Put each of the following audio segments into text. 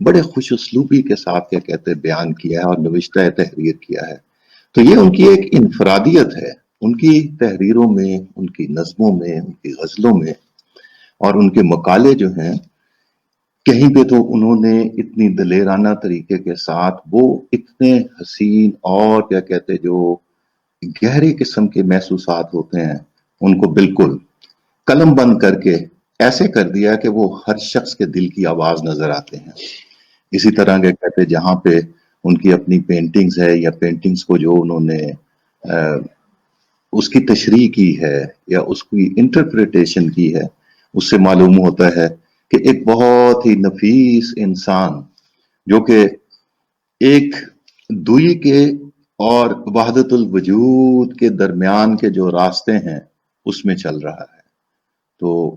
بڑے خوش اسلوبی کے ساتھ کیا کہتے ہیں بیان کیا ہے اور نوشتہ تحریر کیا ہے. تو یہ ان کی ایک انفرادیت ہے، ان کی تحریروں میں، ان کی نظموں میں، ان کی غزلوں میں اور ان کے مقالے جو ہیں، کہیں پہ تو انہوں نے اتنی دلیرانہ طریقے کے ساتھ وہ اتنے حسین اور کیا کہتے جو گہرے قسم کے محسوسات ہوتے ہیں ان کو بالکل قلم بند کر کے ایسے کر دیا کہ وہ ہر شخص کے دل کی آواز نظر آتے ہیں. اسی طرح کے کہتے جہاں پہ ان کی اپنی پینٹنگز ہے یا پینٹنگز کو جو انہوں نے اس کی تشریح کی ہے یا اس کی انٹرپریٹیشن کی ہے، اس سے معلوم ہوتا ہے کہ ایک بہت ہی نفیس انسان جو کہ ایک دوئی کے اور وحدت الوجود کے درمیان کے جو راستے ہیں اس میں چل رہا ہے. تو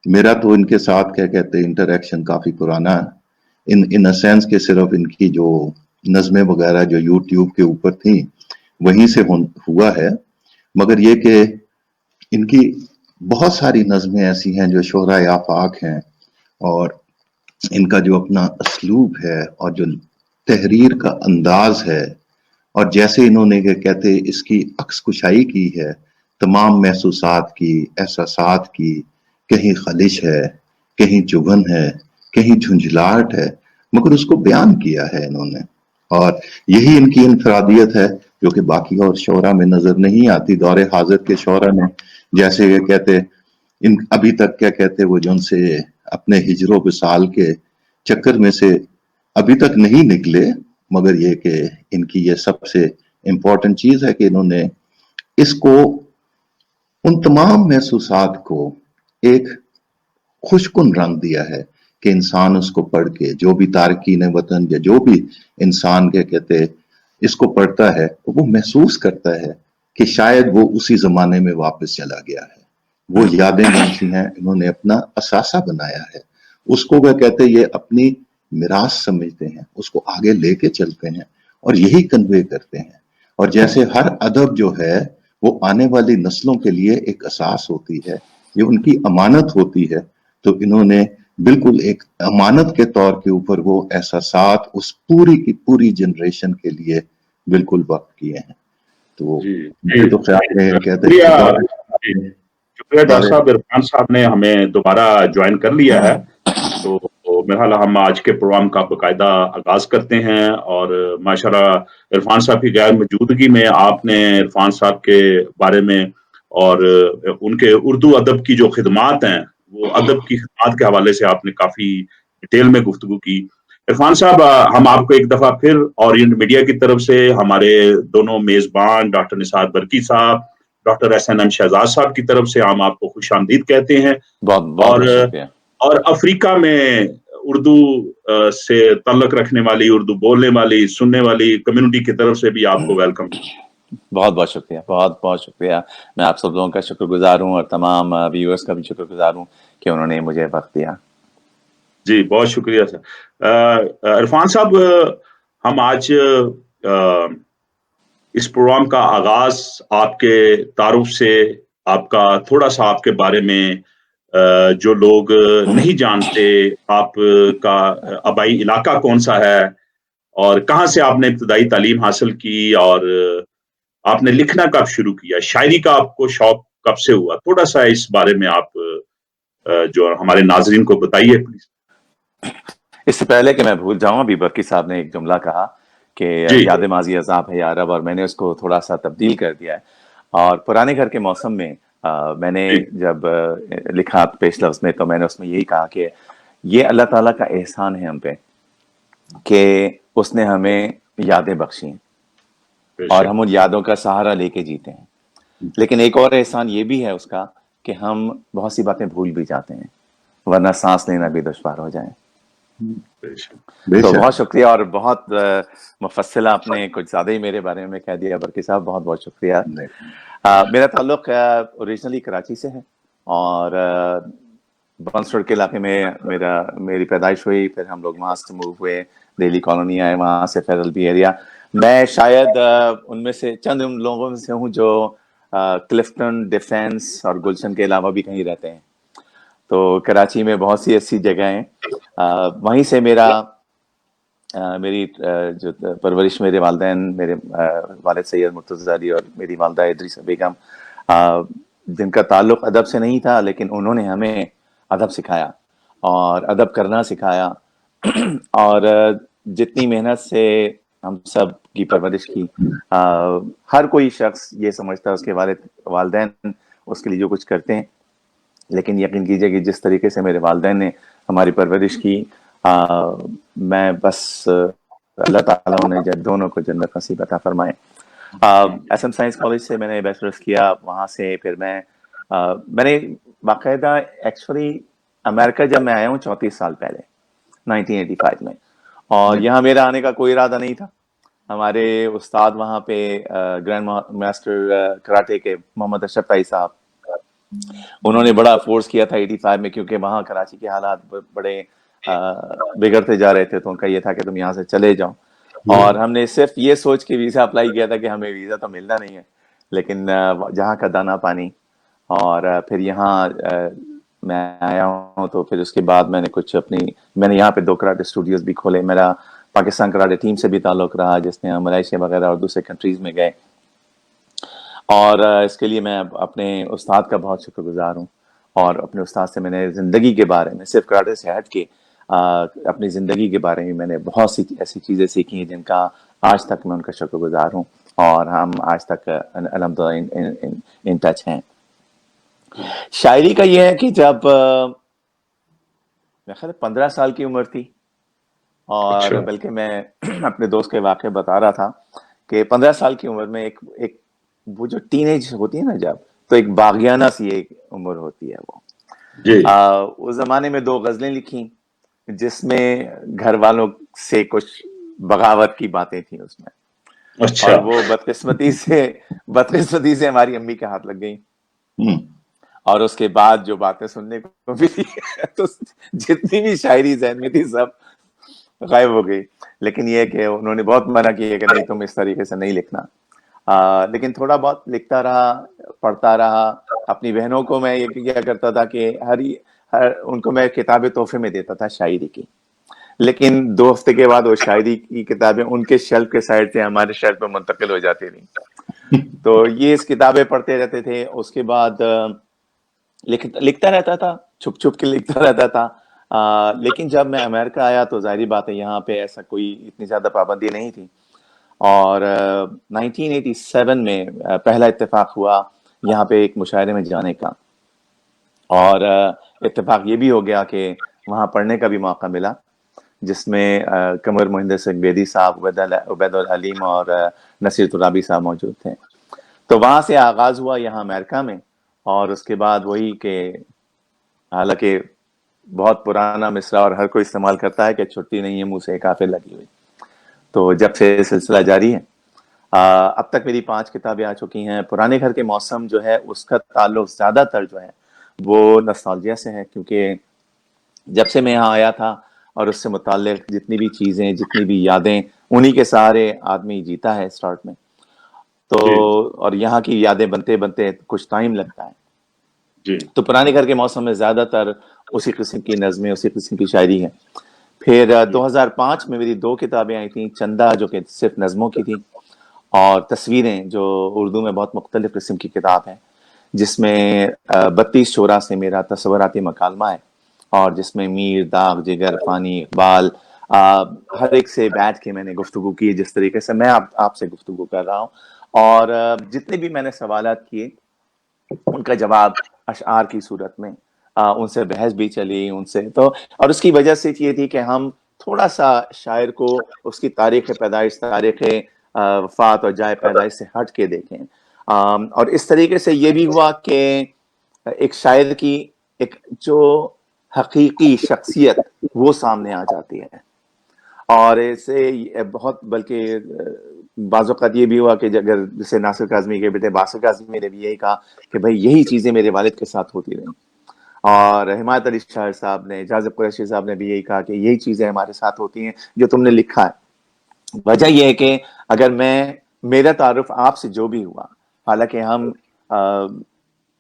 میرا تو ان کے ساتھ کیا کہتے ہیں انٹریکشن کافی پرانا ہے، ان سینس کے صرف ان کی جو نظمیں وغیرہ جو یوٹیوب کے اوپر تھیں وہیں سے ہوا ہے، مگر یہ کہ ان کی بہت ساری نظمیں ایسی ہیں جو شہرۂ آفاق ہیں، اور ان کا جو اپنا اسلوب ہے اور جو تحریر کا انداز ہے اور جیسے انہوں نے کہ کہتے اس کی عکس کشائی کی ہے تمام محسوسات کی، احساسات کی، کہیں خلش ہے، کہیں چبھن ہے، کہیں جھنجھلاہٹ ہے، مگر اس کو بیان کیا ہے انہوں نے. اور یہی ان کی انفرادیت ہے جو کہ باقی اور شعراء میں نظر نہیں آتی. دور حاضر کے شعراء نے جیسے یہ کہتے ان ابھی تک کیا کہتے وہ جو ان سے اپنے ہجر و وصال کے چکر میں سے ابھی تک نہیں نکلے، مگر یہ کہ ان کی یہ سب سے امپورٹنٹ چیز ہے کہ انہوں نے اس کو ان تمام محسوسات کو ایک خوشکن رنگ دیا ہے کہ انسان اس کو پڑھ کے جو بھی تارکین وطن یا جو بھی انسان کے کہتے اس کو پڑھتا ہے تو وہ محسوس کرتا ہے کہ شاید وہ اسی زمانے میں واپس چلا گیا ہے. وہ یادیں جنسی ہیں انہوں نے اپنا اثاثہ بنایا ہے، اس کو وہ کہتے یہ اپنی میراث سمجھتے ہیں، اس کو آگے لے کے چلتے ہیں اور یہی کنوے کرتے ہیں. اور جیسے ہر ادب جو ہے وہ آنے والی نسلوں کے لیے ایک اساس ہوتی ہے، یہ ان کی امانت ہوتی ہے، تو انہوں نے بالکل ایک امانت کے طور کے اوپر وہ احساسات اس پوری کی پوری جنریشن کے لیے بالکل وقف کیے ہیں. تو مجھے تو خیال ہے کہتے ہیں شکریہ ڈاکٹر صاحب. عرفان صاحب نے ہمیں دوبارہ جوائن کر لیا ہے، تو میرا خیال ہم آج کے پروگرام کا باقاعدہ آغاز کرتے ہیں. اور ماشاءاللہ عرفان صاحب کی غیر موجودگی میں آپ نے عرفان صاحب کے بارے میں اور ان کے اردو ادب کی جو خدمات ہیں وہ ادب کی خدمات کے حوالے سے آپ نے کافی ڈیٹیل میں گفتگو کی. عرفان صاحب ہم آپ کو ایک دفعہ پھر اورینٹ میڈیا کی طرف سے ہمارے دونوں میزبان ڈاکٹر نثار برقی صاحب، ڈاکٹر SNM شہزاد صاحب کی طرف سے ہم آپ کو خوش آمدید کہتے ہیں. اور افریقہ میں اردو سے تعلق رکھنے والی، اردو بولنے والی، سننے والی کمیونٹی کی طرف سے بھی آپ کو ویلکم. بہت بہت شکریہ، بہت بہت شکریہ. میں آپ سب لوگوں کا شکر گزار ہوں اور تمام ویورز کا بھی شکر گزار ہوں کہ انہوں نے مجھے وقت دیا. جی بہت شکریہ سر. عرفان صاحب ہم آج اس پروگرام کا آغاز آپ کے تعارف سے، آپ کا تھوڑا سا آپ کے بارے میں جو لوگ نہیں جانتے، آپ کا آبائی علاقہ کون سا ہے اور کہاں سے آپ نے ابتدائی تعلیم حاصل کی، اور آپ نے لکھنا کب شروع کیا، شاعری کا آپ کو شوق کب سے ہوا، تھوڑا سا اس بارے میں آپ جو ہمارے ناظرین کو بتائیے پلیز. اس سے پہلے کہ میں بھول جاؤں، ابھی برقی صاحب نے ایک جملہ کہا کہ یاد ماضی عذاب ہے یا رب، اور میں نے اس کو تھوڑا سا تبدیل کر دیا ہے. اور پرانے گھر کے موسم میں میں نے جب لکھا پیش لفظ میں، تو میں نے اس میں یہی کہا کہ یہ اللہ تعالیٰ کا احسان ہے ہم پہ کہ اس نے ہمیں یادیں بخشی اور ہم ان یادوں کا سہارا لے کے جیتے ہیں. لیکن ایک اور احسان یہ بھی ہے اس کا کہ ہم بہت سی باتیں بھول بھی جاتے ہیں، ورنہ سانس لینا بھی دشوار ہو جائے. تو بہت شکریہ، اور بہت مفصل آپ نے کچھ زیادہ ہی میرے بارے میں کہہ دیا برقی صاحب، بہت بہت شکریہ. میرا تعلق اوریجنلی کراچی سے ہے، اور بنس روڈ کے علاقے میں میری پیدائش ہوئی. پھر ہم لوگ وہاں سے موو ہوئے، دہلی کالونی آئے، وہاں سے فیضل بی ایریا. میں شاید ان میں سے چند ان لوگوں میں سے ہوں جو کلفٹن، ڈیفینس اور گلشن کے علاوہ بھی کہیں رہتے ہیں. تو کراچی میں بہت سی ایسی جگہیں ہیں. وہیں سے میرا میری جو پرورش میرے والدین، میرے والد سید مرتضی علی اور میری والدہ ادریسہ بیگم، جن کا تعلق ادب سے نہیں تھا، لیکن انہوں نے ہمیں ادب سکھایا اور ادب کرنا سکھایا اور جتنی محنت سے ہم سب کی پرورش کی، ہر کوئی شخص یہ سمجھتا ہے اس کے والدین اس کے لیے جو کچھ کرتے ہیں، لیکن یقین کیجئے کہ جس طریقے سے میرے والدین نے ہماری پرورش کی، میں بس اللہ تعالیٰ نے دونوں کو جنت نصیب عطا فرمائے۔ ایس ایم سائنس کالج سے میں نے بیچلرس کیا، وہاں سے پھر میں نے باقاعدہ ایکچولی امریکہ جب میں آیا ہوں 34 سال پہلے 1985 میں، اور یہاں میرا آنے کا کوئی ارادہ نہیں تھا۔ ہمارے استاد وہاں پہ گرینڈ ماسٹر کراٹے کے محمد اشرف تائی صاحب، انہوں نے بڑا فورس کیا تھا 85 میں، کیونکہ وہاں کراچی کے حالات بڑے بگڑتے جا رہے تھے، تو ان کا یہ تھا کہ تم یہاں سے چلے جاؤ، اور ہم نے صرف یہ سوچ کے ویزا اپلائی کیا تھا کہ ہمیں ویزا تو ملنا نہیں ہے، لیکن جہاں کا دانا پانی، اور پھر یہاں میں آیا ہوں، تو پھر اس کے بعد میں نے یہاں پہ 2 کراٹے اسٹوڈیوز بھی کھولے۔ میرا پاکستان کراٹے ٹیم سے بھی تعلق رہا، جس میں ہم ملائیشیا وغیرہ اور دوسرے کنٹریز میں گئے، اور اس کے لیے میں اپنے استاد کا بہت شکر گزار ہوں، اور اپنے استاد سے میں نے زندگی کے بارے میں، صرف کراٹے سے ہٹ کے اپنی زندگی کے بارے میں نے بہت سی ایسی چیزیں سیکھی ہیں جن کا آج تک میں ان کا شکر گزار ہوں، اور ہم آج تک الحمدللہ ان ٹچ ہیں۔ شاعری کا یہ ہے کہ جب میں خیال 15 سال کی عمر تھی، اور بلکہ میں اپنے دوست کے واقعے بتا رہا تھا کہ 15 سال کی عمر میں ایک وہ جو ٹین ایج ہوتی ہے نا جب، تو ایک باغیانہ سی ایک عمر ہوتی ہے وہ۔ اس زمانے میں 2 غزلیں لکھی جس میں گھر والوں سے کچھ بغاوت کی باتیں تھیں اس میں، اور وہ بدقسمتی سے ہماری امی کے ہاتھ لگ گئی، اور اس کے بعد جو باتیں سننے کو ملی تو جتنی بھی شاعری ذہن میں تھی سب غائب ہو گئی۔ لیکن یہ کہ انہوں نے بہت منع کیا کہ نہیں، تم اس طریقے سے نہیں لکھنا، لیکن تھوڑا بہت لکھتا رہا، پڑھتا رہا۔ اپنی بہنوں کو میں یہ کیا کرتا تھا کہ ان کو میں کتابیں تحفے میں دیتا تھا شاعری کی، لیکن 2 ہفتے کے بعد وہ شاعری کی کتابیں ان کے شیلف کے سائڈ سے ہمارے شیلف پہ منتقل ہو جاتی تھیں، تو یہ اس کتابیں پڑھتے رہتے تھے۔ اس کے بعد لکھتا رہتا تھا، چھپ چھپ کے لکھتا رہتا تھا، لیکن جب میں امریکہ آیا تو ظاہری بات ہے یہاں پہ ایسا کوئی اتنی زیادہ پابندی نہیں تھی، اور 1987 میں پہلا اتفاق ہوا یہاں پہ ایک مشاعرے میں جانے کا، اور اتفاق یہ بھی ہو گیا کہ وہاں پڑھنے کا بھی موقع ملا، جس میں قمر مہندر سنگھ بیدی صاحب، عبید الحلیم اور نصیر ترابی صاحب موجود تھے۔ تو وہاں سے آغاز ہوا یہاں امریکہ میں، اور اس کے بعد وہی کہ حالانکہ بہت پرانا مصرع اور ہر کوئی استعمال کرتا ہے کہ چھٹی نہیں ہے منہ سے کافر لگی ہوئی، تو جب سے سلسلہ جاری ہے، اب تک میری 5 کتابیں آ چکی ہیں۔ پرانے گھر کے موسم جو ہے اس کا تعلق زیادہ تر جو ہے وہ نوسٹالجیا سے ہے، کیونکہ جب سے میں یہاں آیا تھا اور اس سے متعلق جتنی بھی چیزیں، جتنی بھی یادیں، انہی کے سارے آدمی جیتا ہے اسٹارٹ میں، تو اور یہاں کی یادیں بنتے بنتے کچھ ٹائم لگتا ہے، تو پرانے گھر کے موسم میں زیادہ تر اسی قسم کی نظمیں، اسی قسم کی شاعری ہے۔ پھر 2005 میں میری 2 کتابیں آئی تھیں، چندہ جو کہ صرف نظموں کی تھی، اور تصویریں جو اردو میں بہت مختلف قسم کی کتاب ہے، جس میں 32 شعراء سے میرا تصوراتی مکالمہ ہے، اور جس میں میر، داغ، جگر، فانی، اقبال، ہر ایک سے بیٹھ کے میں نے گفتگو کی، جس طریقے سے میں آپ سے گفتگو کر رہا ہوں، اور جتنے بھی میں نے سوالات کیے ان کا جواب اشعار کی صورت میں، ان سے بحث بھی چلی ان سے، تو اور اس کی وجہ سے یہ تھی کہ ہم تھوڑا سا شاعر کو اس کی تاریخ پیدائش، تاریخ وفات اور جائے پیدائش سے ہٹ کے دیکھیں، اور اس طریقے سے یہ بھی ہوا کہ ایک شاعر کی ایک جو حقیقی شخصیت وہ سامنے آ جاتی ہے، اور اسے بہت بلکہ بعض اوقات یہ بھی ہوا کہ اگر جیسے ناصر کاظمی کے بیٹے باسل کاظمی نے بھی یہی کہا کہ بھائی یہی چیزیں میرے والد کے ساتھ ہوتی رہیں، اور حمایت علی شاعر صاحب نے، جاذب قریشی صاحب نے بھی یہی کہا کہ یہی چیزیں ہمارے ساتھ ہوتی ہیں جو تم نے لکھا ہے۔ وجہ یہ ہے کہ اگر میرا تعارف آپ سے جو بھی ہوا، حالانکہ ہم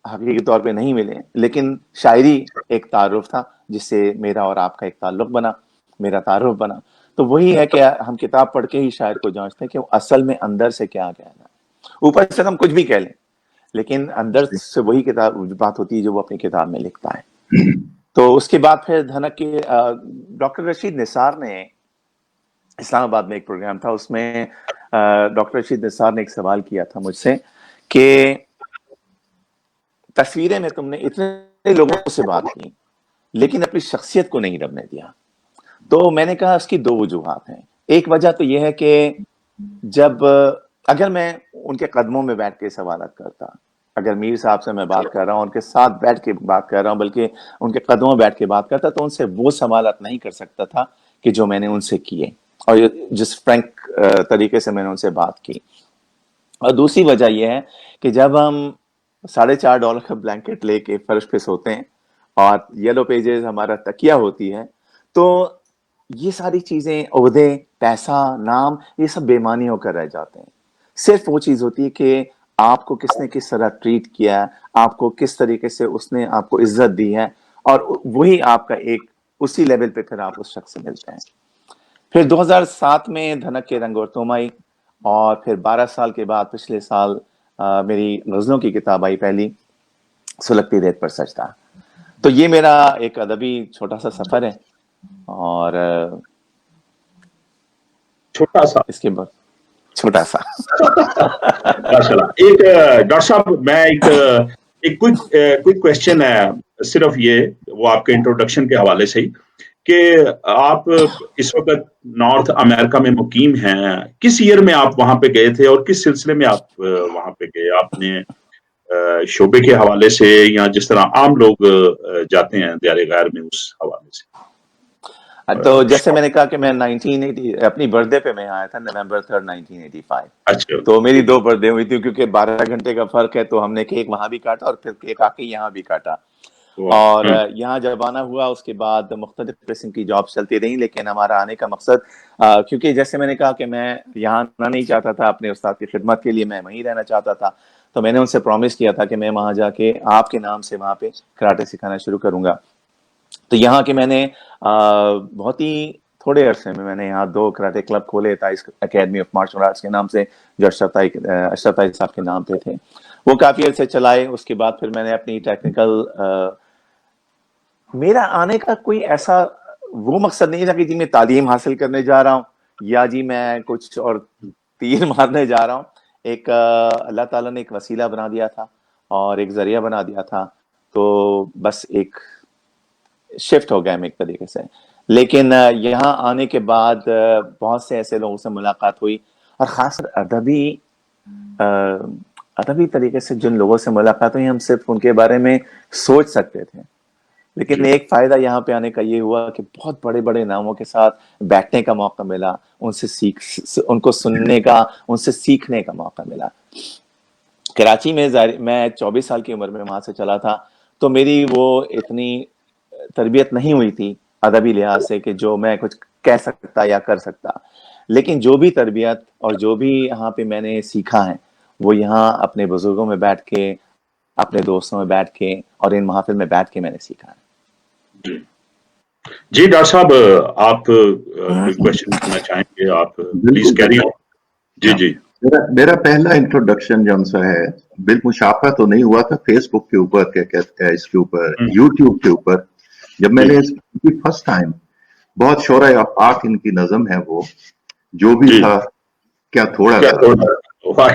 حقیقی طور پہ نہیں ملے، لیکن شاعری ایک تعارف تھا جس سے میرا اور آپ کا ایک تعلق بنا، میرا تعارف بنا، تو وہی ہے کہ ہم کتاب پڑھ کے ہی شاعر کو جانچتے ہیں کہ وہ اصل میں اندر سے کیا کہنا ہے. اوپر سے ہم کچھ بھی کہہ لیں لیکن اندر سے وہی کتاب بات ہوتی ہے جو وہ اپنی کتاب میں لکھتا ہے. تو اس کے بعد پھر دھنک کے ڈاکٹر رشید نثار نے اسلام آباد میں ایک پروگرام تھا, اس میں ڈاکٹر رشید نثار نے ایک سوال کیا تھا مجھ سے کہ تصویریں میں تم نے اتنے لوگوں سے بات کی لیکن اپنی شخصیت کو نہیں ربنے دیا. تو میں نے کہا اس کی دو وجوہات ہیں. ایک وجہ تو یہ ہے کہ جب اگر میں ان کے قدموں میں بیٹھ کے سوالات کرتا, اگر میر صاحب سے میں بات کر رہا ہوں, ان کے ساتھ بیٹھ کے بات کر رہا ہوں, بلکہ ان کے قدموں میں بیٹھ کے بات کرتا, تو ان سے وہ سوالات نہیں کر سکتا تھا کہ جو میں نے ان سے کیے اور جس فرینک طریقے سے میں نے ان سے بات کی. اور دوسری وجہ یہ ہے کہ جب ہم $4.5 کا بلینکٹ لے کے فرش پہ سوتے ہیں اور یلو پیجز ہمارا تکیہ ہوتی ہے, تو یہ ساری چیزیں, عہدے, پیسہ, نام, یہ سب بے معنی ہو کر رہ جاتے ہیں. صرف وہ چیز ہوتی ہے کہ آپ کو کس نے کس طرح ٹریٹ کیا, آپ کو کس طریقے سے اس نے آپ کو عزت دی ہے, اور وہی آپ کا ایک اسی لیول پہ پھر آپ اس شخص سے ملتے ہیں. پھر 2007 میں دھنک کے رنگ اور تم آئی, اور پھر 12 سال کے بعد پچھلے سال میری غزلوں کی کتاب آئی پہلی, سلگتی ریت پر سجدہ. تو یہ میرا ایک ادبی چھوٹا سا سفر ہے. اور چھوٹا سا اس کے بعد چھوٹا سا ایک ڈاکٹر صاحب, میں ایک کوئک کوشچن ہے صرف یہ, وہ آپ کے انٹروڈکشن کے حوالے سے ہی, کہ آپ اس وقت نارتھ امریکہ میں مقیم ہیں. کس ایئر میں آپ وہاں پہ گئے تھے اور کس سلسلے میں آپ وہاں پہ گئے؟ آپ نے شعبے کے حوالے سے یا جس طرح عام لوگ جاتے ہیں دیار غیر میں, اس حوالے سے؟ تو جیسے میں نے کہا کہ میں 1980 اپنی برتھڈے پہ میں آیا تھا, نومبر 3, 1985. اچھا, تو میری 2 برتھڈے ہوئی تھی کیونکہ 12 گھنٹے کا فرق ہے, تو ہم نے کیک وہاں بھی کاٹا اور پھر کیک آ کے یہاں بھی کاٹا. اور یہاں جب آنا ہوا اس کے بعد مختلف قسم کی جابس چلتی رہیں, لیکن ہمارا آنے کا مقصد, کیونکہ جیسے میں نے کہا کہ میں یہاں آنا نہیں چاہتا تھا اپنے استاد کی خدمت کے لیے, میں وہیں رہنا چاہتا تھا. تو میں نے ان سے پرومس کیا تھا کہ میں وہاں جا کے آپ کے نام سے وہاں پہ کراٹے سکھانا شروع کروں گا. تو یہاں کے میں نے بہت ہی تھوڑے عرصے میں نے یہاں 2 کراٹے کلب کھولے, تائز اکیڈمی آف مارشل آرٹس کے نام سے, جو اشرف طائی صاحب کے نام پہ تھے. وہ کافی عرصے چلائے. اس کے بعد پھر میں نے اپنی ٹیکنیکل, میرا آنے کا کوئی ایسا وہ مقصد نہیں تھا کہ جی میں تعلیم حاصل کرنے جا رہا ہوں یا جی میں کچھ اور تیر مارنے جا رہا ہوں. ایک اللہ تعالیٰ نے ایک وسیلہ بنا دیا تھا اور ایک ذریعہ بنا دیا تھا, تو بس ایک شفٹ ہو گئے ہم ایک طریقے سے. لیکن یہاں آنے کے بعد بہت سے ایسے لوگوں سے ملاقات ہوئی, اور خاص کر ادبی طریقے سے جن لوگوں سے ملاقات ہوئی, ہم صرف ان کے بارے میں سوچ سکتے تھے. لیکن ایک فائدہ یہاں پہ آنے کا یہ ہوا کہ بہت بڑے بڑے ناموں کے ساتھ بیٹھنے کا موقع ملا, ان کو سننے کا, ان سے سیکھنے کا موقع ملا. کراچی میں میں 24 سال کی عمر میں وہاں سے چلا تھا, تو میری وہ اتنی تربیت نہیں ہوئی تھی ادبی لحاظ سے کہ جو میں کچھ کہہ سکتا یا کر سکتا. لیکن جو بھی تربیت اور جو بھی یہاں پہ میں نے سیکھا ہے, وہ یہاں اپنے بزرگوں میں بیٹھ کے, اپنے دوستوں میں بیٹھ کے اور ان محافل میں بیٹھ کے میں نے سیکھا ہے. جی ڈاکٹر صاحب, آپ کوئی کوشچن کرنا چاہیں گے؟ آپ پلیز کیری آن. جی جی. میرا پہلا انٹروڈکشن جو سا ہے بالمشافہ تو نہیں ہوا تھا فیس بک کے اوپر, کیا کہتے ہیں اس کے اوپر, یوٹیوب کے اوپر. جب میں نے فرسٹ ٹائم, بہت شعرۂ آفاق ان کی نظم ہے, وہ جو بھی تھا کیا تھوڑا تھا,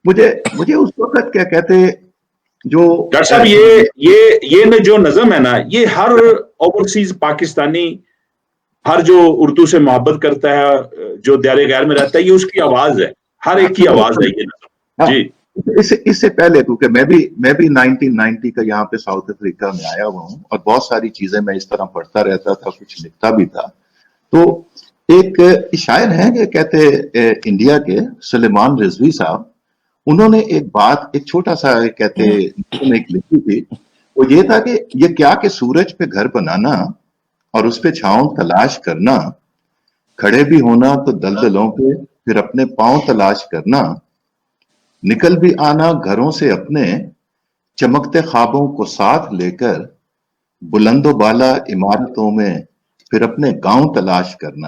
مجھے اس وقت کیا کہتے جو ڈاکٹر صاحب یہ جو نظم ہے نا, یہ ہر اوورسیز پاکستانی, ہر جو اردو سے محبت کرتا ہے, جو دیار غیر میں رہتا ہے, یہ اس کی آواز ہے, ہر ایک کی آواز ہے یہ نظم. جی, اس سے پہلے کیونکہ میں بھی 1990 کا یہاں پہ ساؤتھ افریقہ میں آیا ہوا ہوں, اور بہت ساری چیزیں میں اس طرح پڑھتا رہتا تھا, کچھ لکھتا بھی تھا. تو ایک شاعر ہیں کہ کہتے انڈیا کے سلیمان رضوی صاحب, انہوں نے ایک بات, ایک چھوٹا سا کہتے ایک لکھی تھی. وہ یہ تھا کہ یہ کیا کہ سورج پہ گھر بنانا اور اس پہ چھاؤں تلاش کرنا, کھڑے بھی ہونا تو دلدلوں پہ پھر اپنے پاؤں تلاش کرنا, نکل بھی آنا گھروں سے اپنے چمکتے خوابوں کو ساتھ لے کر, بلند و بالا عمارتوں میں پھر اپنے گاؤں تلاش کرنا.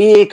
1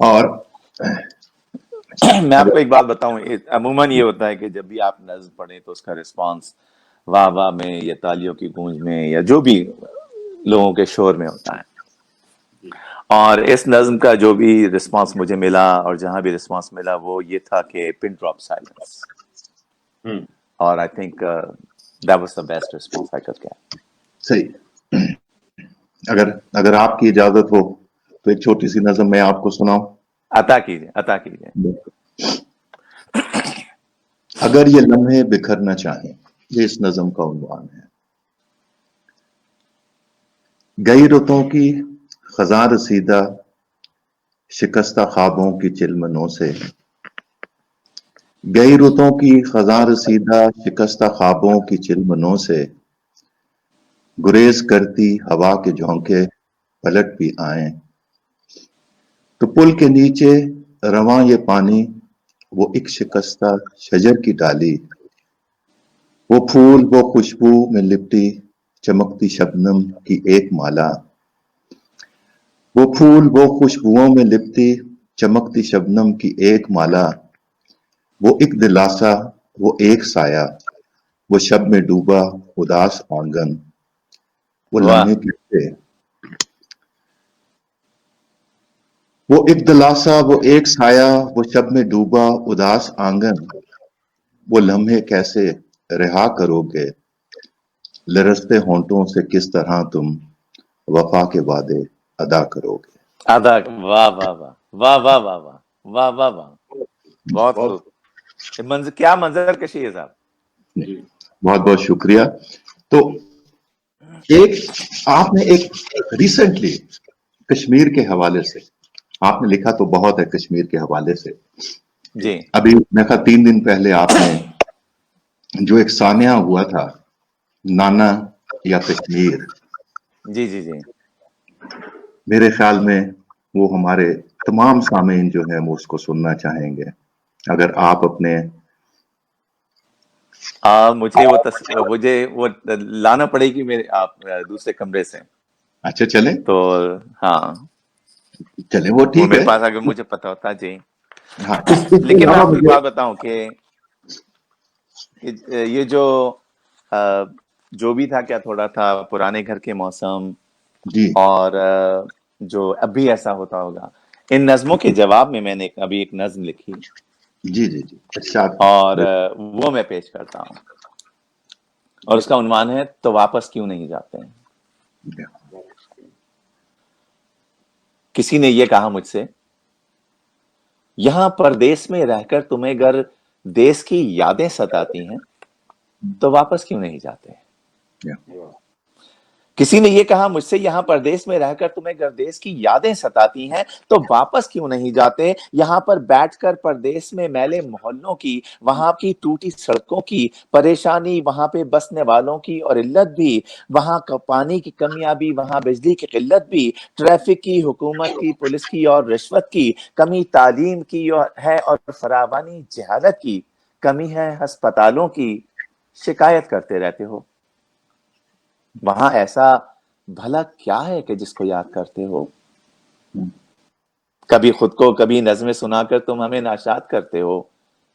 اور میں آپ کو ایک بات بتاؤں, عموماً یہ ہوتا ہے کہ جب بھی آپ نظم پڑھیں تو اس کا رسپانس واہ واہ میں یا تالیوں کی گونج میں یا جو بھی لوگوں کے شور میں ہوتا ہے. اور اس نظم کا جو بھی رسپانس مجھے ملا اور جہاں بھی رسپانس ملا وہ یہ تھا کہ پن ڈراپ سائلنس. اور I think that was the best response I could get. صحیح. اگر آپ کی اجازت ہو تو ایک چھوٹی سی نظم میں آپ کو سناؤں. عطا کیجیے. اگر یہ لمحے بکھرنا چاہیں, یہ اس نظم کا عنوان ہے. گئی رتوں کی خزاں رسیدہ شکستہ خوابوں کی چلمنوں سے, گئی رتوں کی خزاں رسیدہ شکستہ خوابوں کی چلمنوں سے, گریز کرتی ہوا کے جھونکے پلٹ بھی آئیں. تو پل کے نیچے رواں یہ پانی, وہ ایک شکستہ شجر کی ڈالی, وہ پھول وہ خوشبو میں لپٹی چمکتی شبنم کی ایک مالا, وہ پھول وہ خوشبوؤں میں لپٹی چمکتی شبنم کی ایک مالا, وہ ایک دلاسا وہ ایک سایہ, وہ شب میں ڈوبا اداس آنگن, وہ لمحے کیسے, وہ ایک دلاسا وہ ایک سایہ, وہ شب میں ڈوبا اداس آنگن, وہ لمحے کیسے رہا کرو گے, لرزتے ہونٹوں سے کس طرح تم وفا کے وعدے ادا کرو گے. ادا, واہ واہ واہ واہ واہ واہ واہ واہ واہ واہ, بہت خوب. کیا منظر کشی ہے صاحب. بہت بہت شکریہ. تو آپ نے ایک ریسنٹلی کشمیر کے حوالے سے آپ نے لکھا تو بہت ہے کشمیر کے حوالے سے. جی ابھی میں کہا 3 دن پہلے آپ نے جو ایک سانحہ ہوا تھا نانا یا کشمیر, جی جی جی, میرے خیال میں وہ ہمارے تمام سامعین جو ہیں وہ اس کو سننا چاہیں گے. اگر آپ اپنے مجھے وہ لانا پڑے گی میرے آپ دوسرے کمرے سے. اچھا چلیں تو ہاں چلیں وہ ٹھیک میرے ہے. پاس اگر مجھے پتا ہوتا. جی ہاں اس کے لیکن میں علاوہ آپ کو ایک مجھے بات بتاؤں کہ یہ جو بھی تھا کیا تھوڑا تھا پرانے گھر کے موسم, جی اور جو اب بھی ایسا ہوتا ہوگا. ان نظموں کے جواب میں میں نے ابھی ایک نظم لکھی جی جی جی ارشاد. اور وہ میں پیش کرتا ہوں, اور اس کا عنوان ہے تو واپس کیوں نہیں جاتے ہیں. کسی نے یہ کہا مجھ سے, یہاں پردیس میں رہ کر تمہیں گر دیس کی یادیں ستاتی ہیں تو واپس کیوں نہیں جاتے. کسی نے یہ کہا مجھ سے, یہاں پردیس میں رہ کر تمہیں گر دیس کی یادیں ستاتی ہیں تو واپس کیوں نہیں جاتے. یہاں پر بیٹھ کر پردیس میں میلے محلوں کی, وہاں کی ٹوٹی سڑکوں کی پریشانی, وہاں پہ بسنے والوں کی اور علت بھی, وہاں کا پانی کی کمیاں بھی, وہاں بجلی کی قلت بھی, ٹریفک کی, حکومت کی, پولیس کی اور رشوت کی کمی, تعلیم کی ہے اور فراوانی جہالت کی کمی ہے, ہسپتالوں کی شکایت کرتے رہتے ہو. وہاں ایسا بھلا کیا ہے کہ جس کو یاد کرتے ہو. کبھی خود کو کبھی نظمیں سنا کر تم ہمیں ناشاد کرتے ہو.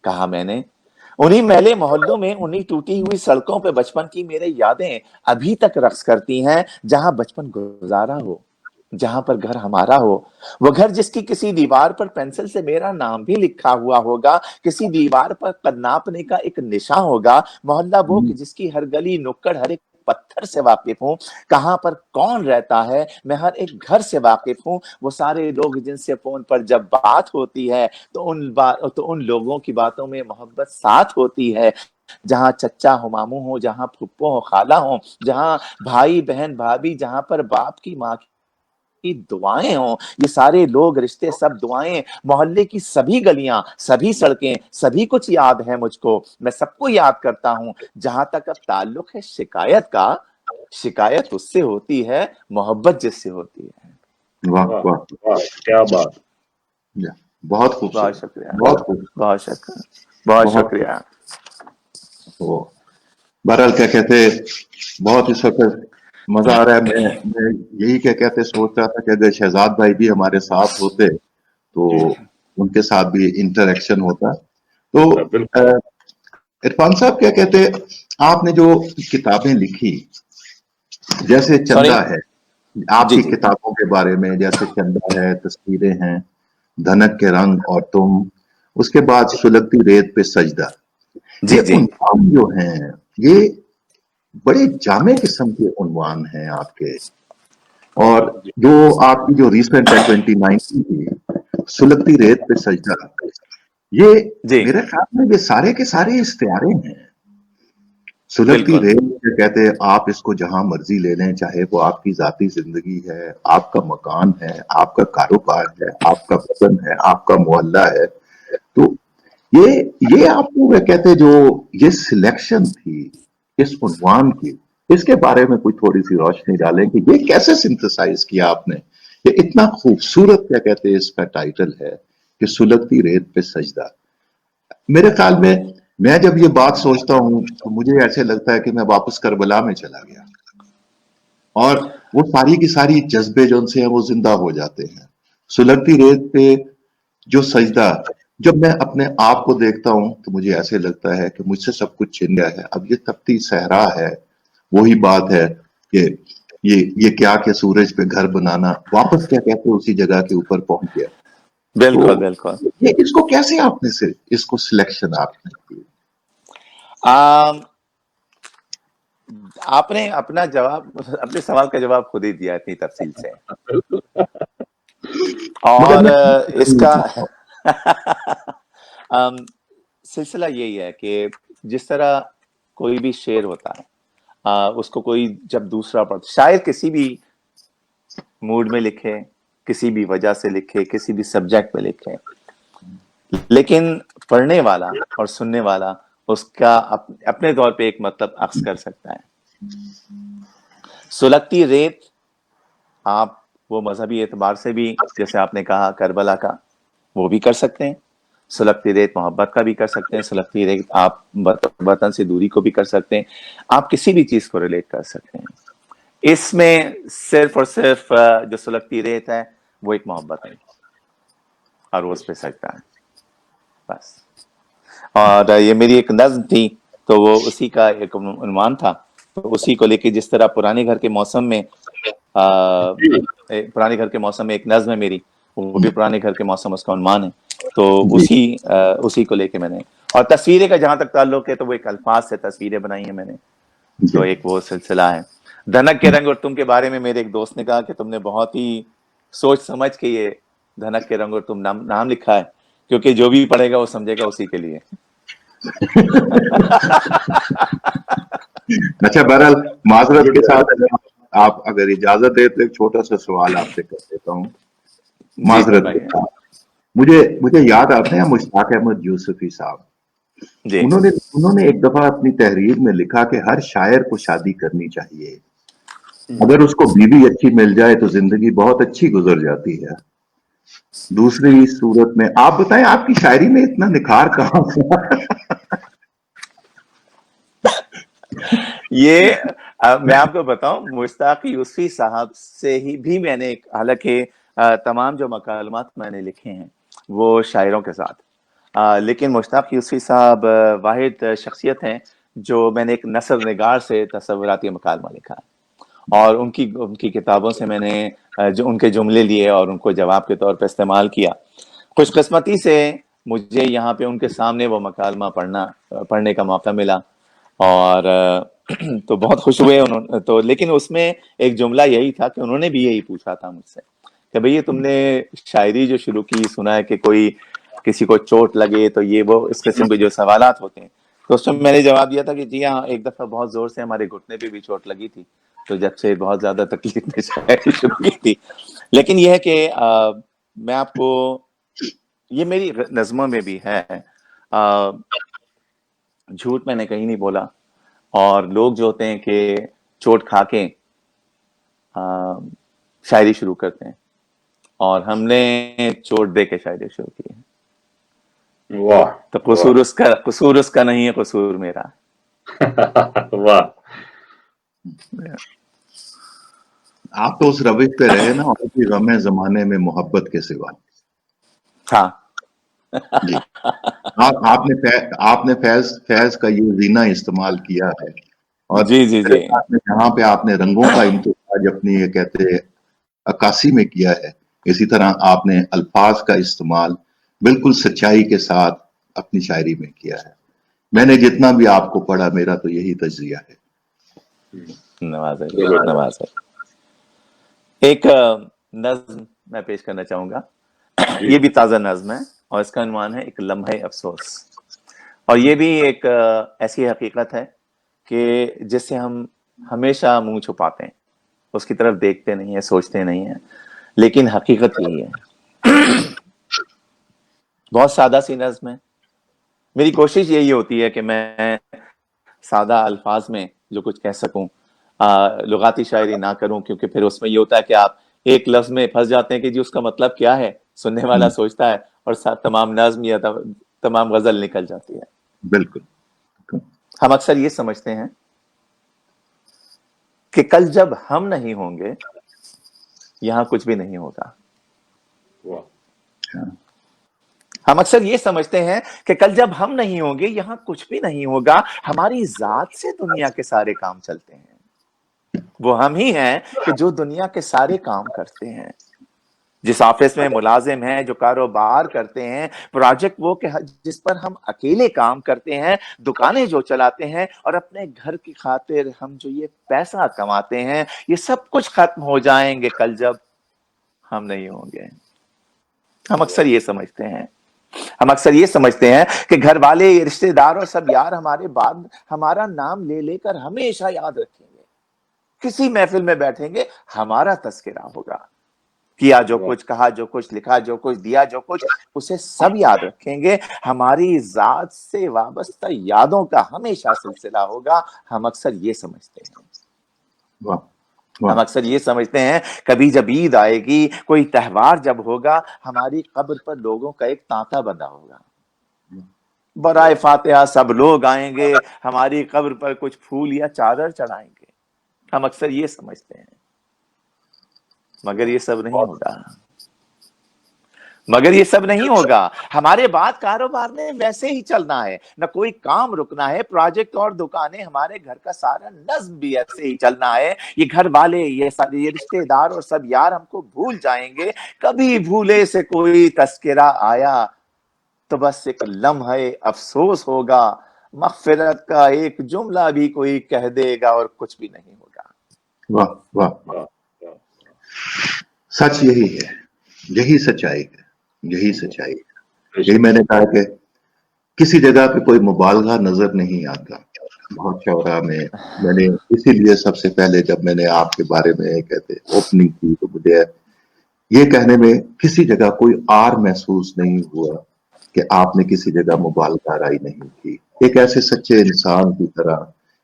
کہا میں نے, انہی میلے محلوں میں, انہی ٹوٹی ہوئی سڑکوں پہ بچپن کی میرے یادیں ابھی تک رقص کرتی ہیں. جہاں بچپن گزارا ہو, جہاں پر گھر ہمارا ہو, وہ گھر جس کی کسی دیوار پر پینسل سے میرا نام بھی لکھا ہوا ہوگا, کسی دیوار پر قد ناپنے کا ایک نشان ہوگا. محلہ وہ کہ جس کی ہر گلی نکڑ ہر ایک پتھر سے واقف ہوں. کہاں پر کون رہتا ہے میں ہر ایک گھر سے واقف ہوں. وہ سارے لوگ جن سے فون پر جب بات ہوتی ہے تو ان لوگوں کی باتوں میں محبت ساتھ ہوتی ہے. جہاں چچا ہو, ماموں ہو, جہاں پھپھو ہو, خالہ ہو, جہاں بھائی بہن بھابھی, جہاں پر باپ کی ماں کی دعائیں ہوں. یہ سارے لوگ رشتے سب دعائیں, محلے کی سبھی گلیاں سبھی سڑکیں سبھی کچھ یاد ہے مجھ کو. میں سب کو یاد کرتا ہوں. جہاں تک اب تعلق ہے شکایت کا, شکایت اس سے ہوتی ہے محبت جس سے ہوتی ہے. واہ واہ کیا بات. بہت بہت خوبصورت. شکریہ, بہت خوب. بہت شکریہ, بہت شکریہ. بہرحال کیا کہتے, بہت اس وقت مزہ آ رہا ہے. میں یہی کیا کہتے سوچ رہا تھا کہ اگر شہزاد بھائی بھی ہمارے ساتھ ہوتے تو ان کے ساتھ بھی انٹریکشن ہوتا. تو عرفان صاحب کیا کہتے ہیں, آپ نے جو کتابیں لکھی جیسے چندہ ہے, آپ کی کتابوں کے بارے میں جیسے چندہ ہے, تصویریں ہیں, دھنک کے رنگ اور تم, اس کے بعد سلگتی ریت پہ سجدہ, یہ عنوان جو ہیں یہ بڑے جامع قسم کے عنوان ہیں آپ کے. اور جو آپ کی جو ریسنٹ ہے 2019 کی سلگتی ریت پہ سجدہ, یہ میرے خیال میں یہ سارے کے سارے استعارے ہیں. سلگتی ریت کہتے ہیں آپ اس کو جہاں مرضی لے لیں, چاہے وہ آپ کی ذاتی زندگی ہے, آپ کا مکان ہے, آپ کا کاروبار ہے, آپ کا وطن ہے, آپ کا محلہ ہے. تو یہ آپ کو وہ کہتے جو یہ سلیکشن تھی اس عنوان کی, اس کے بارے میں کوئی تھوڑی سی روشنی ڈالیں کہ یہ کیسے سنتھسائز کیا آپ نے. یہ اتنا خوبصورت کیا کہتے ہیں اس کا ٹائٹل ہے کہ سلگتی ریت پہ سجدہ. میرے خیال میں جب یہ بات سوچتا ہوں تو مجھے ایسے لگتا ہے کہ میں واپس کربلا میں چلا گیا, اور وہ ساری کی ساری جذبے جو ان سے ہیں وہ زندہ ہو جاتے ہیں. سلگتی ریت پہ جو سجدہ, جب میں اپنے آپ کو دیکھتا ہوں تو مجھے ایسے لگتا ہے کہ مجھ سے سب کچھ چھن گیا ہے, اب یہ تپتی صحرا ہے. وہی بات ہے کہ یہ کیا کہ سورج پہ گھر بنانا, واپس کیا کہتے ہیں اسی جگہ کے اوپر پہنچ گیا. بالکل بالکل. یہ اس کو کیسے آپ نے اس کو سلیکشن آپ نے کی؟ آپ نے اپنا جواب, اپنے سوال کا جواب خود ہی دیا اتنی تفصیل سے, اور اس کا سلسلہ یہی ہے کہ جس طرح کوئی بھی شعر ہوتا ہے, اس کو کوئی جب دوسرا پڑھتا, شاعر کسی بھی موڈ میں لکھے, کسی بھی وجہ سے لکھے, کسی بھی سبجیکٹ پہ لکھے, لیکن پڑھنے والا اور سننے والا اس کا اپنے طور پہ ایک مطلب اخذ کر سکتا ہے. سلگتی ریت آپ وہ مذہبی اعتبار سے بھی, جیسے آپ نے کہا کربلا کا, وہ بھی کر سکتے ہیں. سلگتی ریت محبت کا بھی کر سکتے ہیں. سلگتی ریت آپ وطن سے دوری کو بھی کر سکتے ہیں. آپ کسی بھی چیز کو ریلیٹ کر سکتے ہیں. اس میں صرف اور صرف جو سلگتی ریت ہے وہ ایک محبت ہے, اور وہ اس پہ سجدہ ہے بس. اور یہ میری ایک نظم تھی تو وہ اسی کا ایک عنوان تھا, تو اسی کو لے کے جس طرح پرانے گھر کے موسم میں پرانے گھر کے موسم میں ایک نظم ہے میری, وہ بھی پرانے گھر کے موسم اس کا عنوان ہے, تو اسی کو لے کے میں نے. اور تصویریں کا جہاں تک تعلق ہے تو وہ ایک الفاظ سے تصویریں بنائی ہیں میں نے, تو ایک وہ سلسلہ ہے. دھنک کے رنگ اور تم کے بارے میں میرے ایک دوست نے کہا کہ تم نے بہت ہی سوچ سمجھ کے یہ دھنک کے رنگ اور تم نام لکھا ہے, کیونکہ جو بھی پڑھے گا وہ سمجھے گا اسی کے لیے. اچھا, بہرحال معذرت کے ساتھ آپ اگر اجازت دے تو ایک چھوٹا سا سوال آپ سے کر دیتا ہوں, معذرت کے ساتھ. مجھے یاد آتے ہیں مشتاق احمد یوسفی صاحب, انہوں نے ایک دفعہ اپنی تحریر میں لکھا کہ ہر شاعر کو شادی کرنی چاہیے, اگر اس کو بیوی اچھی مل جائے تو زندگی بہت اچھی گزر جاتی ہے. دوسری صورت میں آپ بتائیں آپ کی شاعری میں اتنا نکھار کہاں سے؟ یہ میں آپ کو بتاؤں, مشتاق یوسفی صاحب سے ہی بھی میں نے, حالانکہ تمام جو مکالمات میں نے لکھے ہیں وہ شاعروں کے ساتھ, لیکن مشتاق یوسفی صاحب واحد شخصیت ہیں جو میں نے ایک نثر نگار سے تصوراتی مکالمہ لکھا ہے, اور ان کی کتابوں سے میں نے جو ان کے جملے لیے اور ان کو جواب کے طور پہ استعمال کیا. خوش قسمتی سے مجھے یہاں پہ ان کے سامنے وہ مکالمہ پڑھنے کا موقع ملا, اور تو بہت خوش ہوئے انہوں تو. لیکن اس میں ایک جملہ یہی تھا کہ انہوں نے بھی یہی پوچھا تھا مجھ سے کہ بھئی تم نے شاعری جو شروع کی, سنا ہے کہ کوئی کسی کو چوٹ لگے تو یہ وہ اس قسم کے جو سوالات ہوتے ہیں, تو اس میں نے جواب دیا تھا کہ جی ہاں, ایک دفعہ بہت زور سے ہمارے گھٹنے پہ بھی چوٹ لگی تھی, تو جب سے بہت زیادہ تکلیف میں شاعری شروع کی تھی. لیکن یہ ہے کہ میں آپ کو, یہ میری نظموں میں بھی ہے, جھوٹ میں نے کہیں نہیں بولا, اور لوگ جو ہوتے ہیں کہ چوٹ کھا کے شاعری شروع کرتے ہیں, اور ہم نے چوٹ دے کے شاعری شروع کی ہے. واہ, تو قصور اس کا نہیں ہے, قصور میرا. واہ, آپ تو اس روش پہ رہے نا, اور بھی غم زمانے میں محبت کے سوا. ہاں جی آپ نے فیض کا یہ زینہ استعمال کیا ہے، اور جی جی جی جہاں پہ آپ نے رنگوں کا امتزاج اپنی یہ کہتے عکاسی میں کیا ہے، اسی طرح آپ نے الفاظ کا استعمال بالکل سچائی کے ساتھ اپنی شاعری میں کیا ہے. میں نے جتنا بھی آپ کو پڑھا، میرا تو یہی تجزیہ ہے. نواز نواز. ایک نظم میں پیش کرنا چاہوں گا، یہ بھی تازہ نظم ہے اور اس کا عنوان ہے ایک لمحہ افسوس. اور یہ بھی ایک ایسی حقیقت ہے کہ جس سے ہم ہمیشہ منہ چھپاتے ہیں، اس کی طرف دیکھتے نہیں ہیں، سوچتے نہیں ہیں، لیکن حقیقت یہی ہے. بہت سادہ سی نظم ہے. میری کوشش یہی ہوتی ہے کہ میں سادہ الفاظ میں جو کچھ کہہ سکوں، لغاتی شاعری نہ کروں، کیونکہ پھر اس میں یہ ہوتا ہے کہ آپ ایک لفظ میں پھنس جاتے ہیں کہ جی اس کا مطلب کیا ہے، سننے والا سوچتا ہے اور ساتھ تمام نظم یا تمام غزل نکل جاتی ہے. بالکل. ہم اکثر یہ سمجھتے ہیں کہ کل جب ہم نہیں ہوں گے یہاں کچھ بھی نہیں ہوگا. ہم اکثر یہ سمجھتے ہیں کہ کل جب ہم نہیں ہوں گے یہاں کچھ بھی نہیں ہوگا. ہماری ذات سے دنیا کے سارے کام چلتے ہیں. وہ ہم ہی ہیں کہ جو دنیا کے سارے کام کرتے ہیں. جس آفس میں ملازم ہیں، جو کاروبار کرتے ہیں، پروجیکٹ وہ کہ جس پر ہم اکیلے کام کرتے ہیں، دکانیں جو چلاتے ہیں، اور اپنے گھر کی خاطر ہم جو یہ پیسہ کماتے ہیں، یہ سب کچھ ختم ہو جائیں گے کل جب ہم نہیں ہوں گے. ہم اکثر یہ سمجھتے ہیں، ہم اکثر یہ سمجھتے ہیں کہ گھر والے، رشتہ دار اور سب یار ہمارے بعد ہمارا نام لے لے کر ہمیشہ یاد رکھیں گے. کسی محفل میں بیٹھیں گے ہمارا تذکرہ ہوگا. کیا جو کچھ، کہا جو کچھ، لکھا جو کچھ، دیا جو کچھ، اسے سب یاد رکھیں گے. ہماری ذات سے وابستہ یادوں کا ہمیشہ سلسلہ ہوگا. ہم اکثر یہ سمجھتے ہیں. ہم اکثر یہ سمجھتے ہیں کبھی جب عید آئے گی، کوئی تہوار جب ہوگا، ہماری قبر پر لوگوں کا ایک تانتا بندھا ہوگا. برائے فاتحہ سب لوگ آئیں گے، ہماری قبر پر کچھ پھول یا چادر چڑھائیں گے. ہم اکثر یہ سمجھتے ہیں، مگر یہ سب نہیں ہوگا. مگر یہ سب نہیں ہوگا. ہمارے بعد کاروبار نے ویسے ہی چلنا ہے، نہ کوئی کام رکنا ہے. پروجیکٹ اور دکانیں، ہمارے گھر کا سارا نظم بھی ایسے ہی چلنا ہے. یہ گھر والے، یہ رشتہ دار اور سب یار ہم کو بھول جائیں گے. کبھی بھولے سے کوئی تذکرہ آیا تو بس ایک لمحہ افسوس ہوگا. مغفرت کا ایک جملہ بھی کوئی کہہ دے گا اور کچھ بھی نہیں ہوگا. واہ واہ، سچ یہی ہے، یہی سچائی ہے، یہی سچائی ہے. یہی میں نے کہا کہ کسی جگہ پہ کوئی مبالغہ نظر نہیں آتا. بہت شعراء میں نے اسی لیے سب سے پہلے جب میں نے آپ کے بارے میں کہتے اوپننگ کی تو مجھے یہ کہنے میں کسی جگہ کوئی آر محسوس نہیں ہوا کہ آپ نے کسی جگہ مبالغہ رائی نہیں کی. ایک ایسے سچے انسان کی طرح،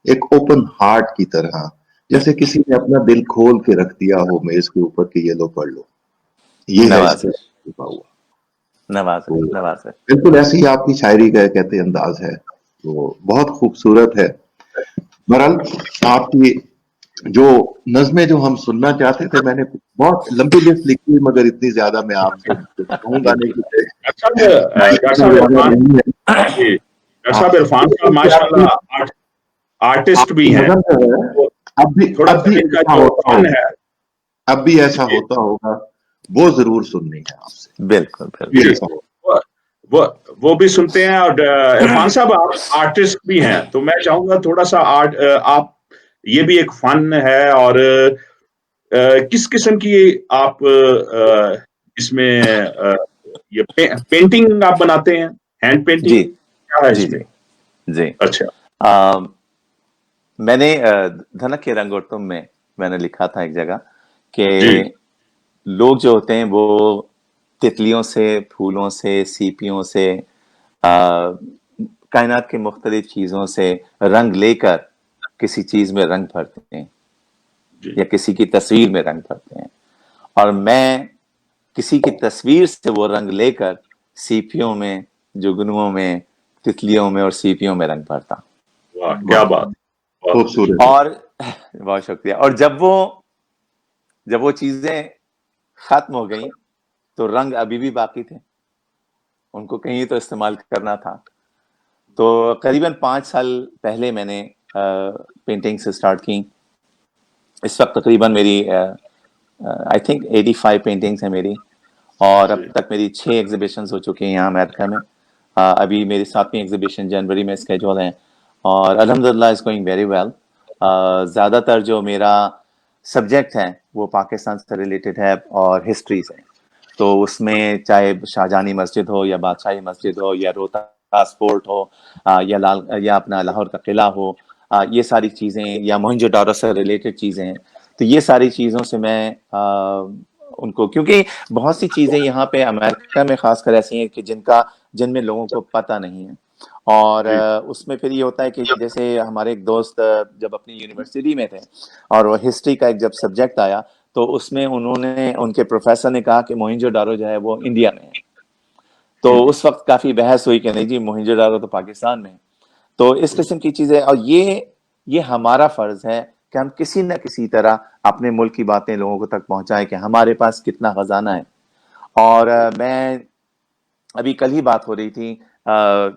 ایک اوپن ہارٹ کی طرح، جیسے کسی نے اپنا دل کھول کے رکھ دیا ہو میز کے اوپر کہ یہ لو پڑھ لو. یہ ہے اس کا چھپا ہوا. نواز. بالکل ایسی ہی آپ کی شاعری کا کہتے انداز ہے، تو بہت خوبصورت ہے. بہرحال آپ کی جو نظمیں جو ہم سننا چاہتے تھے، میں نے بہت لمبی لسٹ لکھی، مگر اتنی زیادہ میں آپ سے کہوں گا نہیں ڈاکٹر صاحب عرفان صاحب ماشاءاللہ آرٹسٹ بھی ہیں. اب بھی ایسا ہوتا ہوگا، وہ ضرور سننی ہے آپ سے. بالکل. وہ بھی سنتے ہیں. اور عرفان صاحب آپ آرٹسٹ بھی ہیں، تو میں چاہوں گا تھوڑا سا آپ، یہ بھی ایک فن ہے، اور کس قسم کی آپ اس میں یہ پینٹنگ آپ بناتے ہیں؟ ہینڈ پینٹنگ کیا ہے اس میں؟ جی اچھا. میں نے دھنک کے رنگ اور تم میں نے لکھا تھا ایک جگہ کہ لوگ جو ہوتے ہیں وہ تتلیوں سے، پھولوں سے، سیپیوں سے، کائنات کے مختلف چیزوں سے رنگ لے کر کسی چیز میں رنگ بھرتے ہیں یا کسی کی تصویر میں رنگ بھرتے ہیں. اور میں کسی کی تصویر سے وہ رنگ لے کر سیپیوں میں، جگنوؤں میں، تتلیوں میں اور سیپیوں میں رنگ بھرتا. کیا بات. اور بہت شکریہ. اور جب وہ چیزیں ختم ہو گئیں تو رنگ ابھی بھی باقی تھے. ان کو کہیں تو استعمال کرنا تھا. تو قریباً 5 سال پہلے میں نے پینٹنگ سے اسٹارٹ کی. اس وقت تقریباً میری آئی تھنک 85 پینٹنگس ہیں میری, اور اب تک میری 6 ایگزیبیشنز ہو چکی ہیں یہاں امریکہ میں. ابھی میری 7ویں ایگزیبیشن جنوری میں اسکیجول ہیں, اور الحمدللہ از گوئنگ ویری ویل. زیادہ تر جو میرا سبجیکٹ ہے وہ پاکستان سے ریلیٹڈ ہے اور ہسٹری سے. تو اس میں چاہے شاہجہانی مسجد ہو یا بادشاہی مسجد ہو یا روہتاس فورٹ ہو یا اپنا لاہور کا قلعہ ہو, یہ ساری چیزیں, یا موہنجو داڑو سے ریلیٹڈ چیزیں ہیں. تو یہ ساری چیزوں سے میں ان کو, کیونکہ بہت سی چیزیں یہاں پہ امریکہ میں خاص کر ایسی ہیں کہ جن میں لوگوں کو پتہ نہیں ہے. اور اس میں پھر یہ ہوتا ہے کہ جیسے ہمارے ایک دوست جب اپنی یونیورسٹی میں تھے اور وہ ہسٹری کا ایک جب سبجیکٹ آیا تو اس میں ان کے پروفیسر نے کہا کہ موہنجو داڑو جو ہے وہ انڈیا میں ہے. تو اس وقت کافی بحث ہوئی کہ نہیں جی موہنجو داڑو تو پاکستان میں ہے. تو اس قسم کی چیزیں, اور یہ ہمارا فرض ہے کہ ہم کسی نہ کسی طرح اپنے ملک کی باتیں لوگوں کو تک پہنچائیں کہ ہمارے پاس کتنا خزانہ ہے. اور میں ابھی کل ہی بات ہو رہی تھی,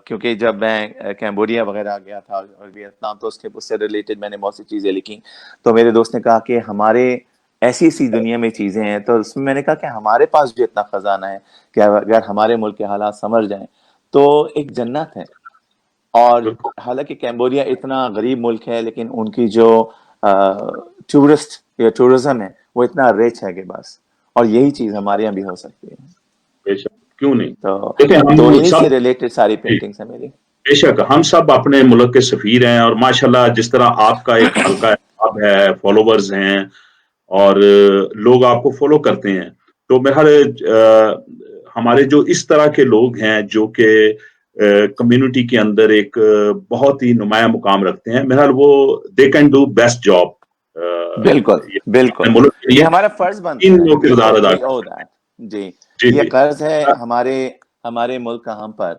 کیونکہ جب میں کیمبوڈیا وغیرہ گیا تھا اور ویتنام, تو اس سے ریلیٹڈ میں نے بہت سی چیزیں لکھی. تو میرے دوست نے کہا کہ ہمارے ایسی دنیا میں چیزیں ہیں, تو اس میں نے کہا کہ ہمارے پاس جو اتنا خزانہ ہے کہ اگر ہمارے ملک کے حالات سمجھ جائیں تو ایک جنت ہے. اور حالانکہ کیمبوڈیا اتنا غریب ملک ہے, لیکن ان کی جو ٹورسٹ یا ٹورزم ہے وہ اتنا ریچ ہے کہ بس, اور یہی چیز ہمارے یہاں بھی ہو سکتی ہے. بے شک, کیوں نہیں. تو دیکھیں ہم انہیں سب, سے ریلیٹڈ ساری پینٹنگس ہیں میری. بے شک ہم سب اپنے ملک کے سفیر ہیں, اور ماشاءاللہ جس طرح آپ کا ایک حلقہ ہے, فالوورز ہیں اور لوگ آپ کو فالو کرتے ہیں, تو بہرحال ہمارے جو اس طرح کے لوگ ہیں جو کہ کمیونٹی کے اندر ایک بہت ہی نمایاں مقام رکھتے ہیں, بہرحال وہ they can do best job. بالکل ملک کے یہ لیے ہمارا فرض بنتا ان ہے. لوگ کردار ادا جی, جی یہ جی قرض ہے ہمارے ملک کا ہم پر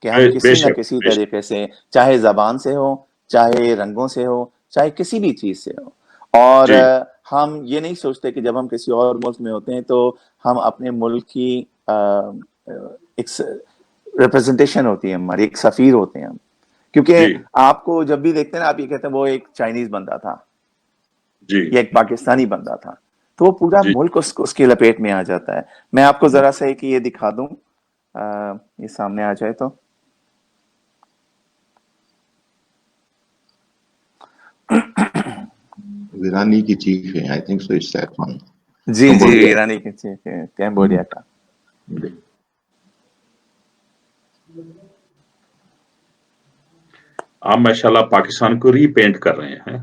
کہ ہم بے کسی نہ شک کسی بے شک طریقے سے, چاہے زبان سے ہو, چاہے رنگوں سے ہو, چاہے کسی بھی چیز سے ہو. اور جی ہم یہ نہیں سوچتے کہ جب ہم کسی اور ملک میں ہوتے ہیں تو ہم اپنے ملک کی ایک ریپرزنٹیشن ہوتی ہے ہماری, ایک سفیر ہوتے ہیں ہم. کیونکہ جی آپ کو جب بھی دیکھتے ہیں نا, آپ یہ کہتے ہیں وہ ایک چائنیز بندہ تھا جی یا ایک پاکستانی بندہ تھا, تو وہ پورا جی ملک اس کی لپیٹ میں آ جاتا ہے. میں آپ کو ذرا سا ایک یہ دکھا دوں, یہ سامنے آ جائے تو. ویرانی کی چیف ہے, I think so it's that one. جی ایرانی کیمبوڈیا کا. آپ ماشاءاللہ پاکستان کو ری پینٹ کر رہے ہیں.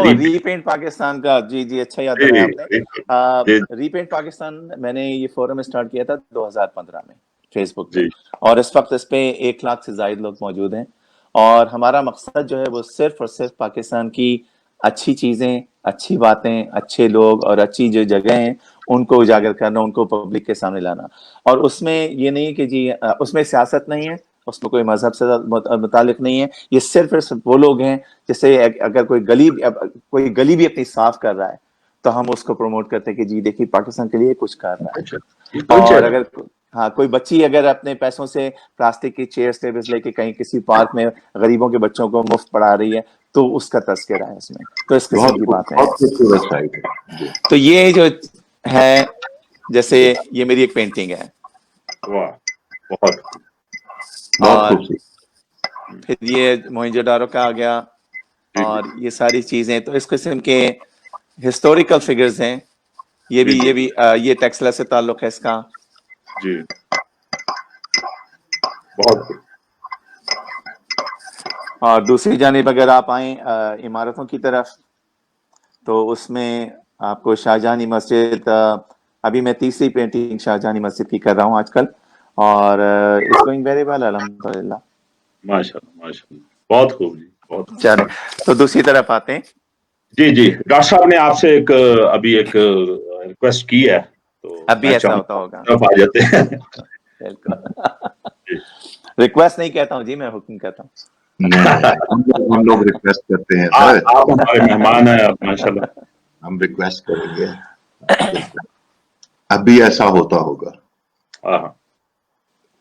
ری پینٹ پاکستان کا, جی اچھا یاد دلایا آپ نے. ری پینٹ پاکستان میں نے یہ فورم اسٹارٹ کیا تھا 2015 میں فیس بک پہ, اور اس وقت اس پہ 1 لاکھ سے زائد لوگ موجود ہیں. اور ہمارا مقصد جو ہے وہ صرف اور صرف پاکستان کی اچھی چیزیں, اچھی باتیں, اچھے لوگ اور اچھی جو جگہ ہیں ان کو اجاگر کرنا, ان کو پبلک کے سامنے لانا. اور اس میں یہ نہیں کہ جی اس میں سیاست نہیں ہے, اس میں کوئی مذہب سے متعلق نہیں ہے. یہ صرف وہ لوگ ہیں جیسے اگر کوئی گلی بھی اپنی صاف کر رہا ہے تو ہم اس کو پروموٹ کرتے ہیں کہ جی دیکھیے پاکستان کے لیے کچھ کر رہا ہے. اور اگر کوئی بچی اگر اپنے پیسوں سے پلاسٹک کی چیئرز ٹیبلز لے کے کہیں کسی پارک میں غریبوں کے بچوں کو مفت پڑھا رہی ہے تو اس کا تذکرہ ہے اس میں. تو اس قسم کی باتیں ہیں. تو یہ جو ہے, جیسے یہ میری ایک پینٹنگ ہے, اور پھر یہ موہنجو داڑو کا آ گیا, اور یہ ساری چیزیں. تو اس قسم کے ہسٹوریکل فگرز ہیں. یہ ٹیکسلا سے تعلق ہے اس کا. جی بہت. اور دوسری جانب اگر آپ آئیں عمارتوں کی طرف, تو اس میں آپ کو شاہجہانی مسجد, ابھی میں تیسری پینٹنگ شاہجہانی مسجد کی کر رہا ہوں آج کل, اور اٹس گوئنگ ویری ویل الحمدللہ. ماشاءاللہ بہت خوب جی, بہت خوب. چلیں تو دوسری طرف آتے ہیں. جی ڈاکٹر صاحب نے آپ سے ابھی ایک ریکویسٹ کی ہے, تو اب بھی میں ایسا چاہوں ہوتا ہوگا. طرف آ جاتے ہیں. ریکویسٹ نہیں کہتا ہوں جی, میں حکم کہتا ہوں. ہم لوگ ریکویسٹ کرتے ہیں, آپ ہمارے مہمان ہیں ماشاءاللہ. ہم ریکویسٹ کریں گے, اب بھی ایسا ہوتا ہوگا.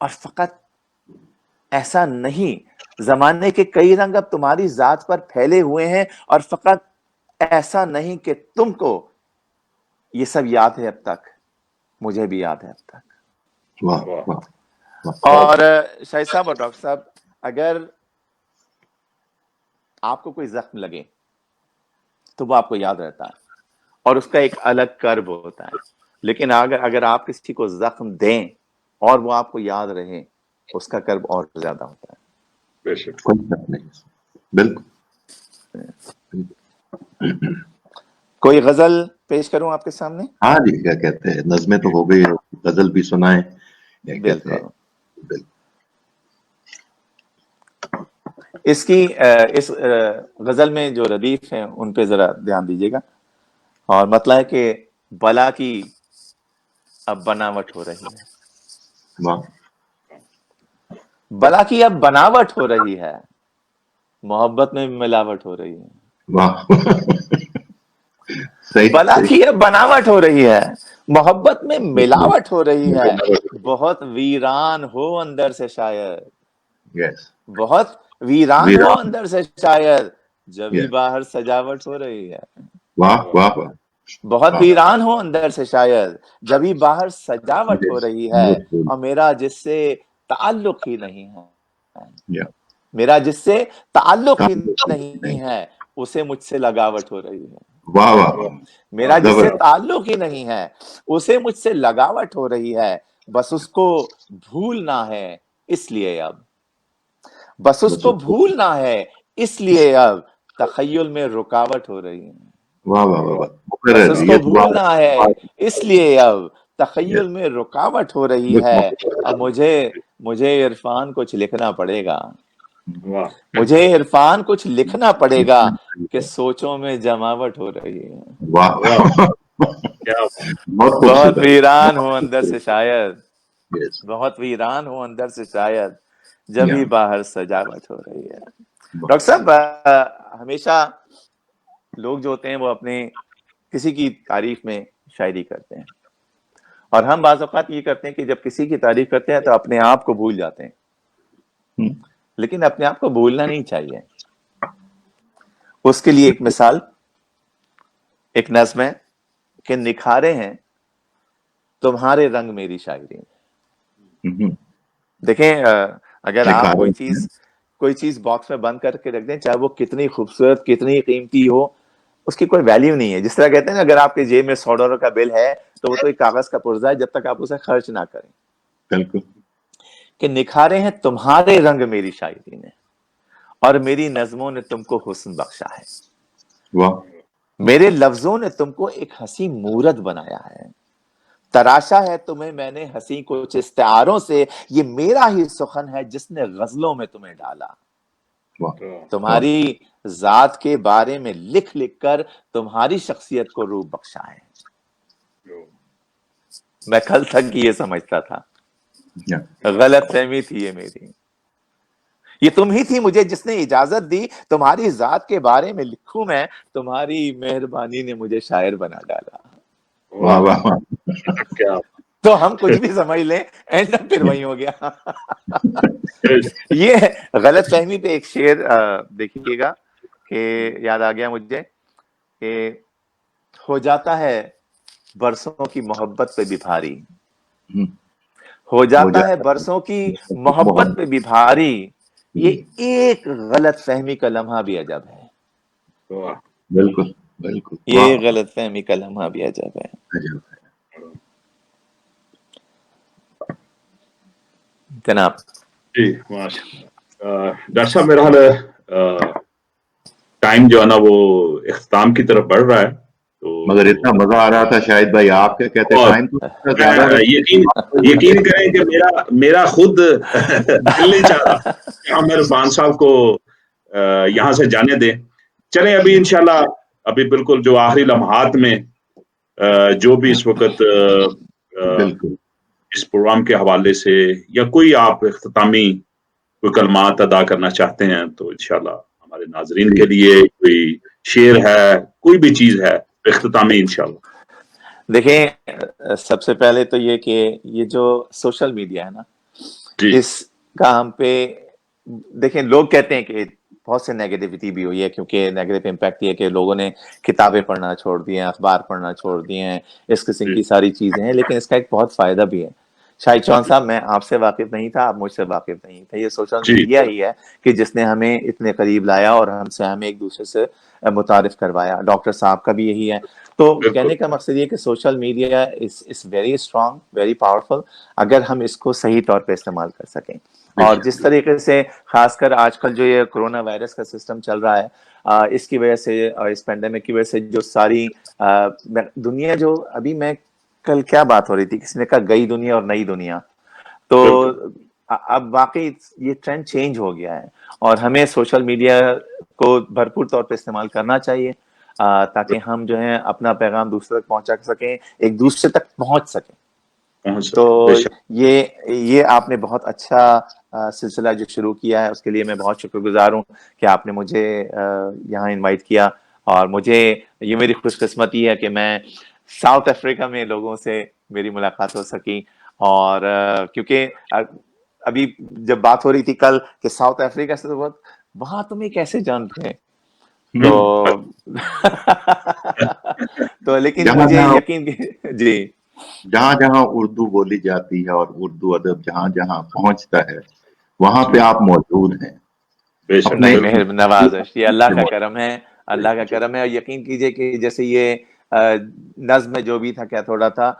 اور فقط ایسا نہیں، زمانے کے کئی رنگ اب تمہاری ذات پر پھیلے ہوئے ہیں، اور فقط ایسا نہیں کہ تم کو یہ سب یاد ہے اب تک، مجھے بھی یاد ہے اب تک۔ واہ واہ اور شاہد صاحب اور ڈاکٹر صاحب، اگر آپ کو کوئی زخم لگے تو وہ آپ کو یاد رہتا ہے اور اس کا ایک الگ کرب ہوتا ہے، لیکن اگر آپ کسی کو زخم دیں اور وہ آپ کو یاد رہے، اس کا کرب اور زیادہ ہوتا ہے۔ بے شک، کوئی شک نہیں، بالکل۔ کوئی غزل پیش کروں آپ کے سامنے؟ ہاں جی، کیا کہتے ہیں، نظمیں تو ہو گئی، غزل بھی سنائیں، کیا کہتے ہیں۔ بالکل۔ اس غزل میں جو ردیف ہیں ان پہ ذرا دھیان دیجیے گا، اور مطلب ہے کہ بلا کی اب بناوٹ ہو رہی ہے، واہ بلا کی اب بناوٹ ہو رہی ہے، محبت میں ملاوٹ ہو رہی ہے۔ واہ صحیح بلا صحیح، کی اب بناوٹ ہو رہی ہے، محبت میں ملاوٹ ہو رہی ہے، بہت ویران ہو اندر سے شاید، یس، بہت ویران ہو اندر سے شاید، جبھی Yes. باہر سجاوٹ ہو رہی ہے۔ واہ واہ واہ، بہت ویران ہو اندر سے شاید، جبھی باہر سجاوٹ ہو Yes. رہی ہے، Yes. اور میرا جس سے تعلق ہی نہیں ہے، Yeah. میرا جس سے تعلق ہی نہیں ہے، اسے مجھ سے لگاوٹ ہو رہی ہے۔ واہ واہ واہ، میرا جس سے زبردست، تعلق ہی نہیں ہے، اسے مجھ سے لگاوٹ ہو رہی ہے، بس اس کو بھولنا ہے اس لیے اب، بس اس کو بھولنا ہے اس لیے اب تخیل میں رکاوٹ ہو رہی ہے، واہ واہ واہ واہ، بس مقرر، اس یہ کو دعا بھولنا ہے اس لیے اب تخیل میں رکاوٹ ہو رہی ہے، اب مجھے عرفان کچھ لکھنا پڑے گا، واہ، مجھے عرفان کچھ لکھنا پڑے گا کہ سوچوں میں جماوٹ ہو رہی ہے، واہ کیا بہت بہت خوبصورت، ویران ہو اندر سے شاید، Yes. بہت ویران ہو اندر سے شاید، جبھی Yeah. باہر سجاوٹ ہو رہی ہے۔ ڈاکٹر صاحب، ہمیشہ لوگ جو ہوتے ہیں وہ اپنے کسی کی تعریف میں شاعری کرتے ہیں، اور ہم بعض اوقات یہ کرتے ہیں کہ جب کسی کی تعریف کرتے ہیں تو اپنے آپ کو بھول جاتے ہیں، Hmm. لیکن اپنے آپ کو بھولنا نہیں چاہیے۔ اس کے لیے ایک مثال، ایک نظم ہے کہ نکھارے ہیں تمہارے رنگ میری شاعری۔ Mhm. دیکھیں، اگر آپ نکھارے کوئی چیز باکس میں بند کر کے رکھ دیں، چاہے وہ کتنی خوبصورت کتنی قیمتی ہو، اس کی کوئی ویلیو نہیں ہے۔ جس طرح کہتے ہیں نا، اگر آپ کے جیب میں $100 کا بل ہے تو وہ تو ایک کاغذ کا پرزہ ہے جب تک آپ اسے خرچ نہ کریں۔ بالکل، کہ نکھارے ہیں تمہارے رنگ میری شاعری نے، اور میری نظموں نے تم کو حسن بخشا ہے، واہ میرے لفظوں نے تم کو ایک حسین مورت بنایا ہے، تراشا ہے تمہیں میں نے حسین کچھ استعاروں سے، یہ میرا ہی سخن ہے جس نے غزلوں میں تمہیں ڈالا، واہ، تمہاری ذات کے بارے میں لکھ لکھ کر تمہاری شخصیت کو روح بخشا ہے۔ میں کل تک یہ سمجھتا تھا، Yeah. غلط فہمی تھی یہ میری، یہ تم ہی تھی مجھے جس نے اجازت دی تمہاری ذات کے بارے میں لکھوں میں، تمہاری مہربانی نے مجھے شاعر بنا ڈالا۔ واہ واہ واہ، کیا تو ہم کچھ بھی سمجھ لیں، اینڈ اب پھر وہی ہو گیا۔ یہ غلط فہمی پہ ایک شعر دیکھیے گا کہ یاد آ گیا مجھے، کہ ہو جاتا ہے برسوں کی محبت پہ بھی بھاری، Hmm. ہو جاتا ہے برسوں کی محبت پہ بھی بھاری، یہ ایک غلط فہمی کا لمحہ بھی عجب ہے، بالکل بالکل، یہ غلط فہمی کا لمحہ بھی عجب ہے۔ عجب ہے۔ جناب جی ماشاء ڈاکٹر صاحب، میرا حال ٹائم جو ہے نا وہ اختتام کی طرف بڑھ رہا ہے، تو مگر اتنا مزہ آ رہا تھا شاہد بھائی، آپ کیا کہتے ہیں، اور ٹائم تو زیادہ یقین کریں کہ میرا خود دل نہیں چاہ رہا کہ ہم عرفان صاحب کو یہاں سے جانے دیں۔ چلیں ابھی انشاءاللہ، ابھی بالکل جو آخری لمحات میں جو بھی اس وقت بالکل، اس پروگرام کے حوالے سے یا کوئی آپ اختتامی کوئی کلمات ادا کرنا چاہتے ہیں تو انشاءاللہ ہمارے ناظرین کے لیے کوئی شعر ہے، کوئی بھی چیز ہے اختتامی انشاءاللہ۔ دیکھیں، سب سے پہلے تو یہ کہ یہ جو سوشل میڈیا ہے نا، اس کا ہم پہ دیکھیں لوگ کہتے ہیں کہ بہت سے نیگیٹیوٹی بھی ہوئی ہے کیونکہ نیگیٹو امپیکٹ یہ ہے کہ لوگوں نے کتابیں پڑھنا چھوڑ دی ہیں, اخبار پڑھنا چھوڑ دیے ہیں, اس قسم کی ساری چیزیں ہیں, لیکن اس کا ایک بہت فائدہ بھی ہے. شاہد چون صاحب, میں آپ سے واقف نہیں تھا, آپ مجھ سے واقف نہیں تھے. یہ سوشل میڈیا ہی ہے کہ جس نے ہمیں اتنے قریب لایا اور ہمیں ایک دوسرے سے متعارف کروایا. ڈاکٹر صاحب کا بھی یہی ہے. تو کہنے کا مقصد یہ کہ social media is very strong, very powerful, اگر ہم اس کو صحیح طور پہ استعمال کر سکیں. اور جس طریقے سے خاص کر آج کل جو یہ کرونا وائرس کا سسٹم چل رہا ہے, اس کی وجہ سے اور اس پینڈیمک کی وجہ سے جو ساری دنیا, جو ابھی میں کل کیا بات ہو رہی تھی, کسی نے کہا گئی دنیا اور نئی دنیا, تو اب واقعی یہ ٹرینڈ چینج ہو گیا ہے اور ہمیں سوشل میڈیا کو بھرپور طور پہ استعمال کرنا چاہیے تاکہ ہم جو ہے اپنا پیغام دوسرے تک پہنچا سکیں, ایک دوسرے تک پہنچ سکیں. تو یہ آپ نے بہت اچھا سلسلہ جو شروع کیا ہے, اس کے لیے میں بہت شکر گزار ہوں کہ آپ نے مجھے یہاں انوائٹ کیا. اور مجھے یہ میری خوش قسمتی ہے کہ میں ساؤتھ افریقہ میں لوگوں سے میری ملاقات ہو سکی. اور کیونکہ ابھی جب بات ہو رہی تھی کل کہ ساؤتھ افریقہ سے تو وہاں تمہیں کیسے جانتے ہیں, تو لیکن مجھے یقین جی جہاں جہاں اردو بولی جاتی ہے اور اردو ادب جہاں جہاں پہنچتا ہے وہاں پہ آپ موجود ہیں. نہیں, نوازش, یہ اللہ کا کرم ہے, اللہ کا کرم ہے. اور یقین کیجئے کہ جیسے یہ نظم میں جو بھی تھا, کیا تھوڑا تھا,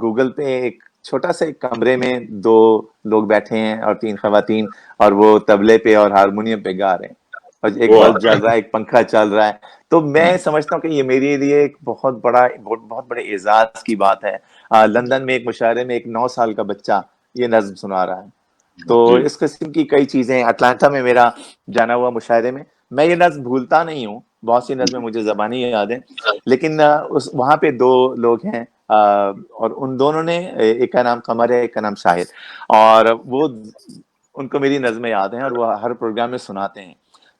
گوگل پہ ایک چھوٹا سا ایک کمرے میں 2 لوگ بیٹھے ہیں اور 3 خواتین, اور وہ طبلے پہ اور ہارمونیم پہ گا رہے ہیں, اور ایک بلب جل رہا ہے, ایک پنکھا چل رہا ہے. تو میں سمجھتا ہوں کہ یہ میرے لیے ایک بہت بڑے اعزاز کی بات ہے. لندن میں ایک مشاعرے میں ایک 9 سال کا بچہ یہ نظم سنا رہا ہے. تو اس قسم کی کئی چیزیں. اٹلانٹا میں میرا جانا ہوا مشاعرے میں, میں یہ نظم بھولتا نہیں ہوں, بہت سی نظمیں مجھے زبانی یاد ہیں, لیکن وہاں پہ 2 لوگ ہیں اور ان دونوں نے, ایک کا نام قمر ہے, ایک کا نام شاہد, اور وہ ان کو میری نظمیں یاد ہیں اور وہ ہر پروگرام میں سناتے ہیں.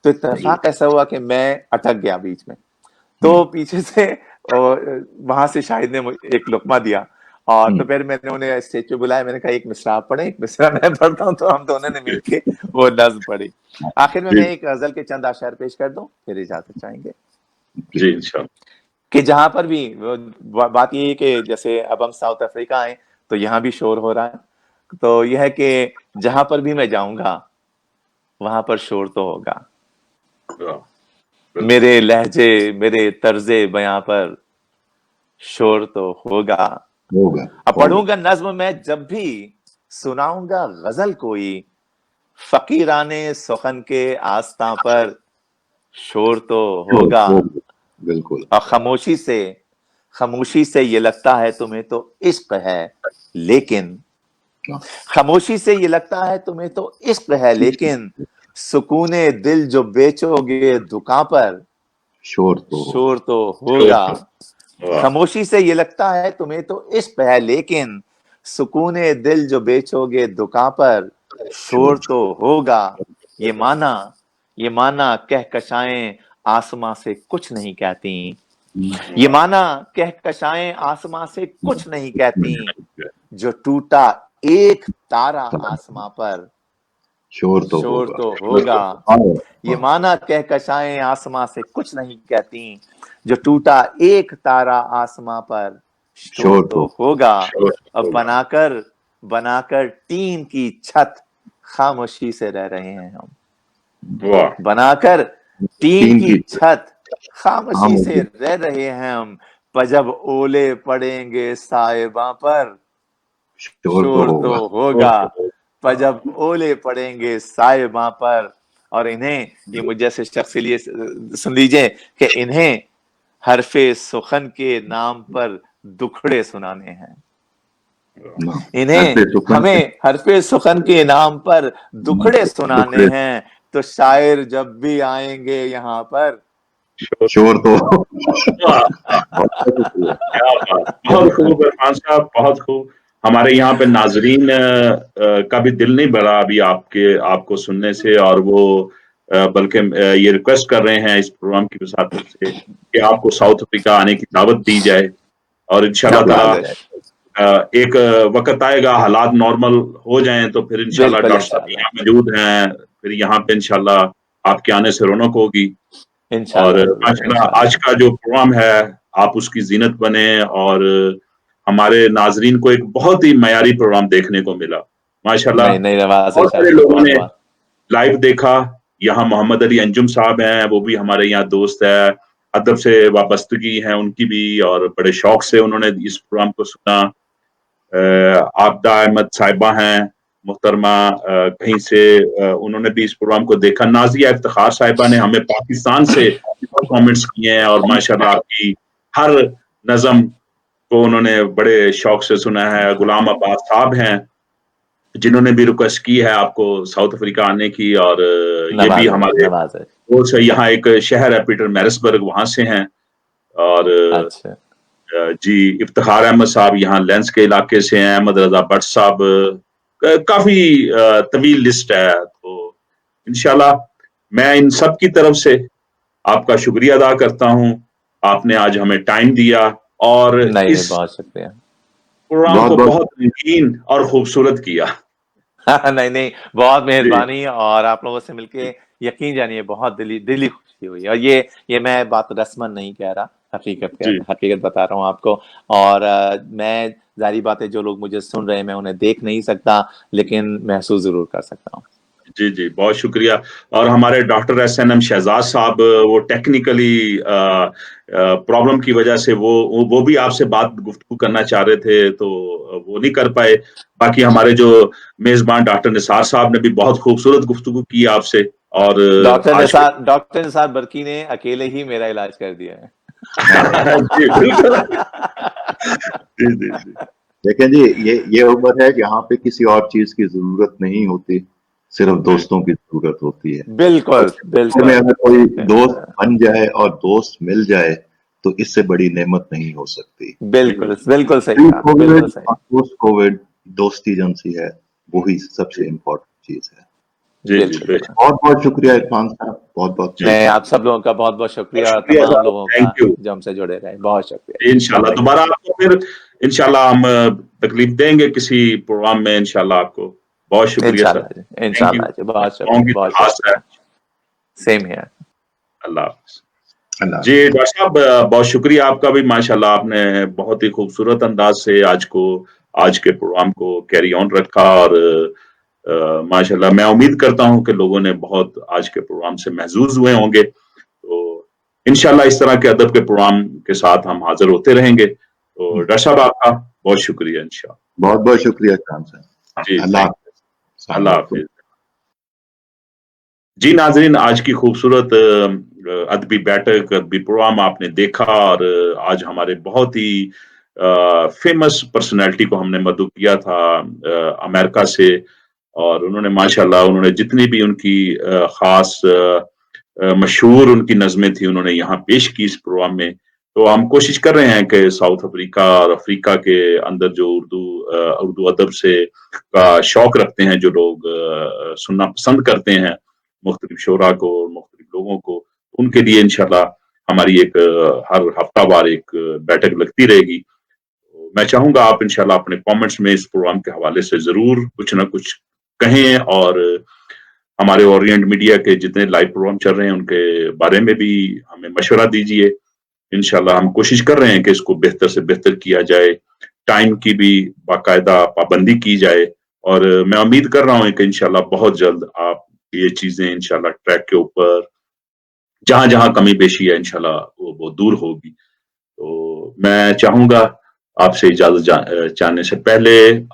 تو اتفاق ایسا ہوا کہ میں اٹک گیا بیچ میں, تو پیچھے سے وہاں سے شاہد نے ایک لقمہ دیا, اور تو پھر میں نے انہیں اسٹیج پہ بلایا, میں نے کہا ایک مصرع آپ پڑھیں, ایک مصرع میں پڑھتا ہوں, تو ہم دونوں نے مل کے وہ نظم پڑھی. آخر میں ایک غزل کے چند اشعار پیش کر دوں, پھر اجازت چاہیں گے. جی انشاءاللہ. کہ جہاں پر بھی بات یہ ہے کہ جیسے اب ہم ساؤتھ افریقہ آئے تو یہاں بھی شور ہو رہا ہے, تو یہ ہے کہ جہاں پر بھی میں جاؤں گا وہاں پر شور تو ہوگا, میرے لہجے میرے طرز بیاں پر شور تو ہوگا. اب پڑھوں گا نظم میں جب بھی, سناؤں گا غزل کوئی, فقیرانے سخن کے آستاں پر شور تو ہوگا. بالکل. اور خاموشی سے یہ لگتا ہے تمہیں تو عشق ہے, لیکن خاموشی سے یہ لگتا ہے تمہیں تو عشق ہے, لیکن سکون دل جو بیچو گے دکان پر شور تو ہوگا. خاموشی سے یہ لگتا ہے تمہیں تو عشق ہے, لیکن سکون دل جو بیچو گے دکان پر شور تو ہوگا. یہ مانا کہکشائیں آسماں سے کچھ نہیں کہتی, یہ مانا کہکشائیں آسماں سے کچھ نہیں کہتی, جو ٹوٹا ایک تارا آسماں پر شور تو ہوگا. یہ مانا کہکشائیں آسماں سے کچھ نہیں کہتی, جو ٹوٹا ایک تارا آسماں پر شور تو ہوگا. اب بنا کر ٹین کی چھت خاموشی سے رہ رہے ہیں ہم, بنا کر ٹین کی چھت خاموشی سے رہ رہے ہیں ہم, جب اولے پڑیں گے صاحباں پر شور تو ہوگا. جب اولے پڑیں گے صاحباں پر, اور انہیں, یہ مجھ جیسے شخص کے لیے سن لیجئے کہ انہیں حرف سخن کے نام پر دکھڑے سنانے ہیں, انہیں ہمیں حرف سخن کے نام پر دکھڑے سنانے ہیں, تو شاعر جب بھی آئیں گے یہاں پر شور تو. بہت خوب عرفان صاحب, بہت خوب. ہمارے یہاں پہ ناظرین کا بھی دل نہیں بھرا ابھی آپ کو سننے سے, اور وہ بلکہ یہ ریکویسٹ کر رہے ہیں اس پروگرام کی وساطت سے کہ آپ کو ساؤتھ افریقہ آنے کی دعوت دی جائے, اور انشاءاللہ تعالی ایک وقت آئے گا حالات نارمل ہو جائیں تو پھر انشاءاللہ بالکل ڈاکٹر صاحب انشاءاللہ یہاں موجود ہیں، پھر یہاں پہ انشاءاللہ آپ کے آنے سے رونق ہوگی. اور انشاءاللہ ضرور ماشاءاللہ انشاءاللہ. آج کا جو پروگرام ہے آپ اس کی زینت بنے اور ہمارے ناظرین کو ایک بہت ہی معیاری پروگرام دیکھنے کو ملا. ماشاءاللہ نہیں نوازے بہت شاہ سارے صاحب، لوگوں بہت نے بہت لائیو دیکھا. یہاں محمد علی انجم صاحب ہیں، وہ بھی ہمارے یہاں دوست ہے، ادب سے وابستگی ہیں ان کی بھی، اور بڑے شوق سے انہوں نے اس پروگرام کو سنا. عابدہ احمد صاحبہ ہیں محترمہ، کہیں سے انہوں نے بھی اس پروگرام کو دیکھا. نازیہ افتخار صاحبہ نے ہمیں پاکستان سے کامنٹس کیے ہیں اور ماشاءاللہ آپ کی ہر نظم کو انہوں نے بڑے شوق سے سنا ہے. غلام عباس صاحب ہیں جنہوں نے بھی ریکویسٹ کی ہے آپ کو ساؤتھ افریقہ آنے کی، اور یہ بھی نوازے ہمارے نوازے. دوست ہے. یہاں ایک شہر ہے پیٹر میرسبرگ، وہاں سے ہیں. اور اچھا جی افتخار احمد صاحب یہاں لینس کے علاقے سے ہیں. احمد رضا بٹ صاحب، کافی طویل لسٹ ہے. تو انشاءاللہ میں ان سب کی طرف سے آپ کا شکریہ ادا کرتا ہوں. آپ نے آج ہمیں ٹائم دیا اور نہیں اس بہت شکریہ. پروگرام کو بہت رنگین اور خوبصورت کیا. نہیں بہت جی مہربانی، اور آپ لوگوں سے مل کے یقین جانیے بہت دلی خوشی ہوئی. اور یہ میں بات رسمن نہیں کہہ رہا، جی حقیقت بتا رہا ہوں آپ کو. اور میں ظاہری بات ہے جو لوگ مجھے سن رہے ہیں میں انہیں دیکھ نہیں سکتا لیکن محسوس ضرور کر سکتا ہوں. جی جی بہت شکریہ. اور ہمارے doctor S N M Shahzad sahab, وہ ٹیکنیکلی پرابلم کی وجہ سے وہ بھی آپ سے بات گفتگو کرنا چاہ رہے تھے تو وہ نہیں کر پائے. باقی ہمارے جو میزبان ڈاکٹر نثار صاحب نے بھی بہت خوبصورت گفتگو کی آپ سے. اور ڈاکٹر نثار برقی نے اکیلے ہی میرا علاج کر دیا ہے. جی بالکل. جی جی جی دیکھیں جی، یہ عمر ہے جہاں پہ کسی اور چیز کی ضرورت نہیں ہوتی، صرف دوستوں کی ضرورت ہوتی ہے. بالکل بالکل. اگر کوئی دوست بن جائے اور دوست مل جائے تو اس سے بڑی نعمت نہیں ہو سکتی. بالکل بالکل صحیح کہا، بالکل صحیح. پوسٹ کووڈ دوستی جن سی ہے وہی سب سے امپورٹنٹ چیز ہے. جی جی بالکل. بہت بہت شکریہ عرفان صاحب، بہت بہت میں آپ سب لوگوں کا بہت بہت شکریہ، اور تمام لوگوں کا تھینک یو. جو ہم سے جڑے رہے. بہت شکریہ. انشاءاللہ دوبارہ آپ کو پھر انشاءاللہ ہم تکلیف دیں گے کسی پروگرام میں انشاءاللہ آپ کو. بہت شکریہ سر. انشاءاللہ جی، بہت شکریہ بہت شکریہ. Same hair. اللہ حافظ. جی ڈاکٹر صاحب بہت شکریہ آپ کا بھی. ماشاءاللہ آپ نے بہت ہی خوبصورت انداز سے آج کے پروگرام کو کیری آن رکھا. اور ماشاءاللہ میں امید کرتا ہوں کہ لوگوں نے بہت آج کے پروگرام سے محظوظ ہوئے ہوں گے. تو انشاءاللہ اس طرح کے ادب کے پروگرام کے ساتھ ہم حاضر ہوتے رہیں گے. تو ڈاکٹر صاحب آپ کا بہت شکریہ. انشاءاللہ بہت بہت شکریہ خان صاحب. جی اللہ حافظ. اللہ حافظ. جی ناظرین، آج کی خوبصورت ادبی بیٹھک، ادبی پروگرام آپ نے دیکھا. اور آج ہمارے بہت ہی فیمس پرسنالٹی کو ہم نے مدعو کیا تھا امریکہ سے. اور انہوں نے ماشاءاللہ انہوں نے جتنی بھی ان کی خاص مشہور ان کی نظمیں تھیں انہوں نے یہاں پیش کی اس پروگرام میں. تو ہم کوشش کر رہے ہیں کہ ساؤتھ افریقہ اور افریقہ کے اندر جو اردو ادب سے کا شوق رکھتے ہیں، جو لوگ سننا پسند کرتے ہیں مختلف شعراء کو، مختلف لوگوں کو، ان کے لیے انشاءاللہ ہماری ایک ہر ہفتہ وار ایک بیٹھک لگتی رہے گی. میں چاہوں گا آپ انشاءاللہ اپنے کامنٹس میں اس پروگرام کے حوالے سے ضرور کچھ نہ کچھ کہیں، اور ہمارے اورینٹ میڈیا کے جتنے لائیو پروگرام چل رہے ہیں ان کے بارے میں بھی ہمیں مشورہ دیجیے. انشاءاللہ ہم کوشش کر رہے ہیں کہ اس کو بہتر سے بہتر کیا جائے، ٹائم کی بھی باقاعدہ پابندی کی جائے. اور میں امید کر رہا ہوں کہ انشاءاللہ بہت جلد آپ یہ چیزیں انشاءاللہ ٹریک کے اوپر جہاں جہاں کمی بیشی ہے انشاءاللہ وہ دور ہوگی. تو میں چاہوں گا آپ سے اجازت چاہنے سے پہلے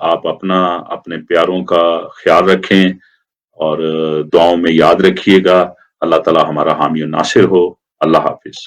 آپ اپنے پیاروں کا خیال رکھیں اور دعاؤں میں یاد رکھیے گا. اللہ تعالی ہمارا حامی و ناصر ہو. اللہ حافظ.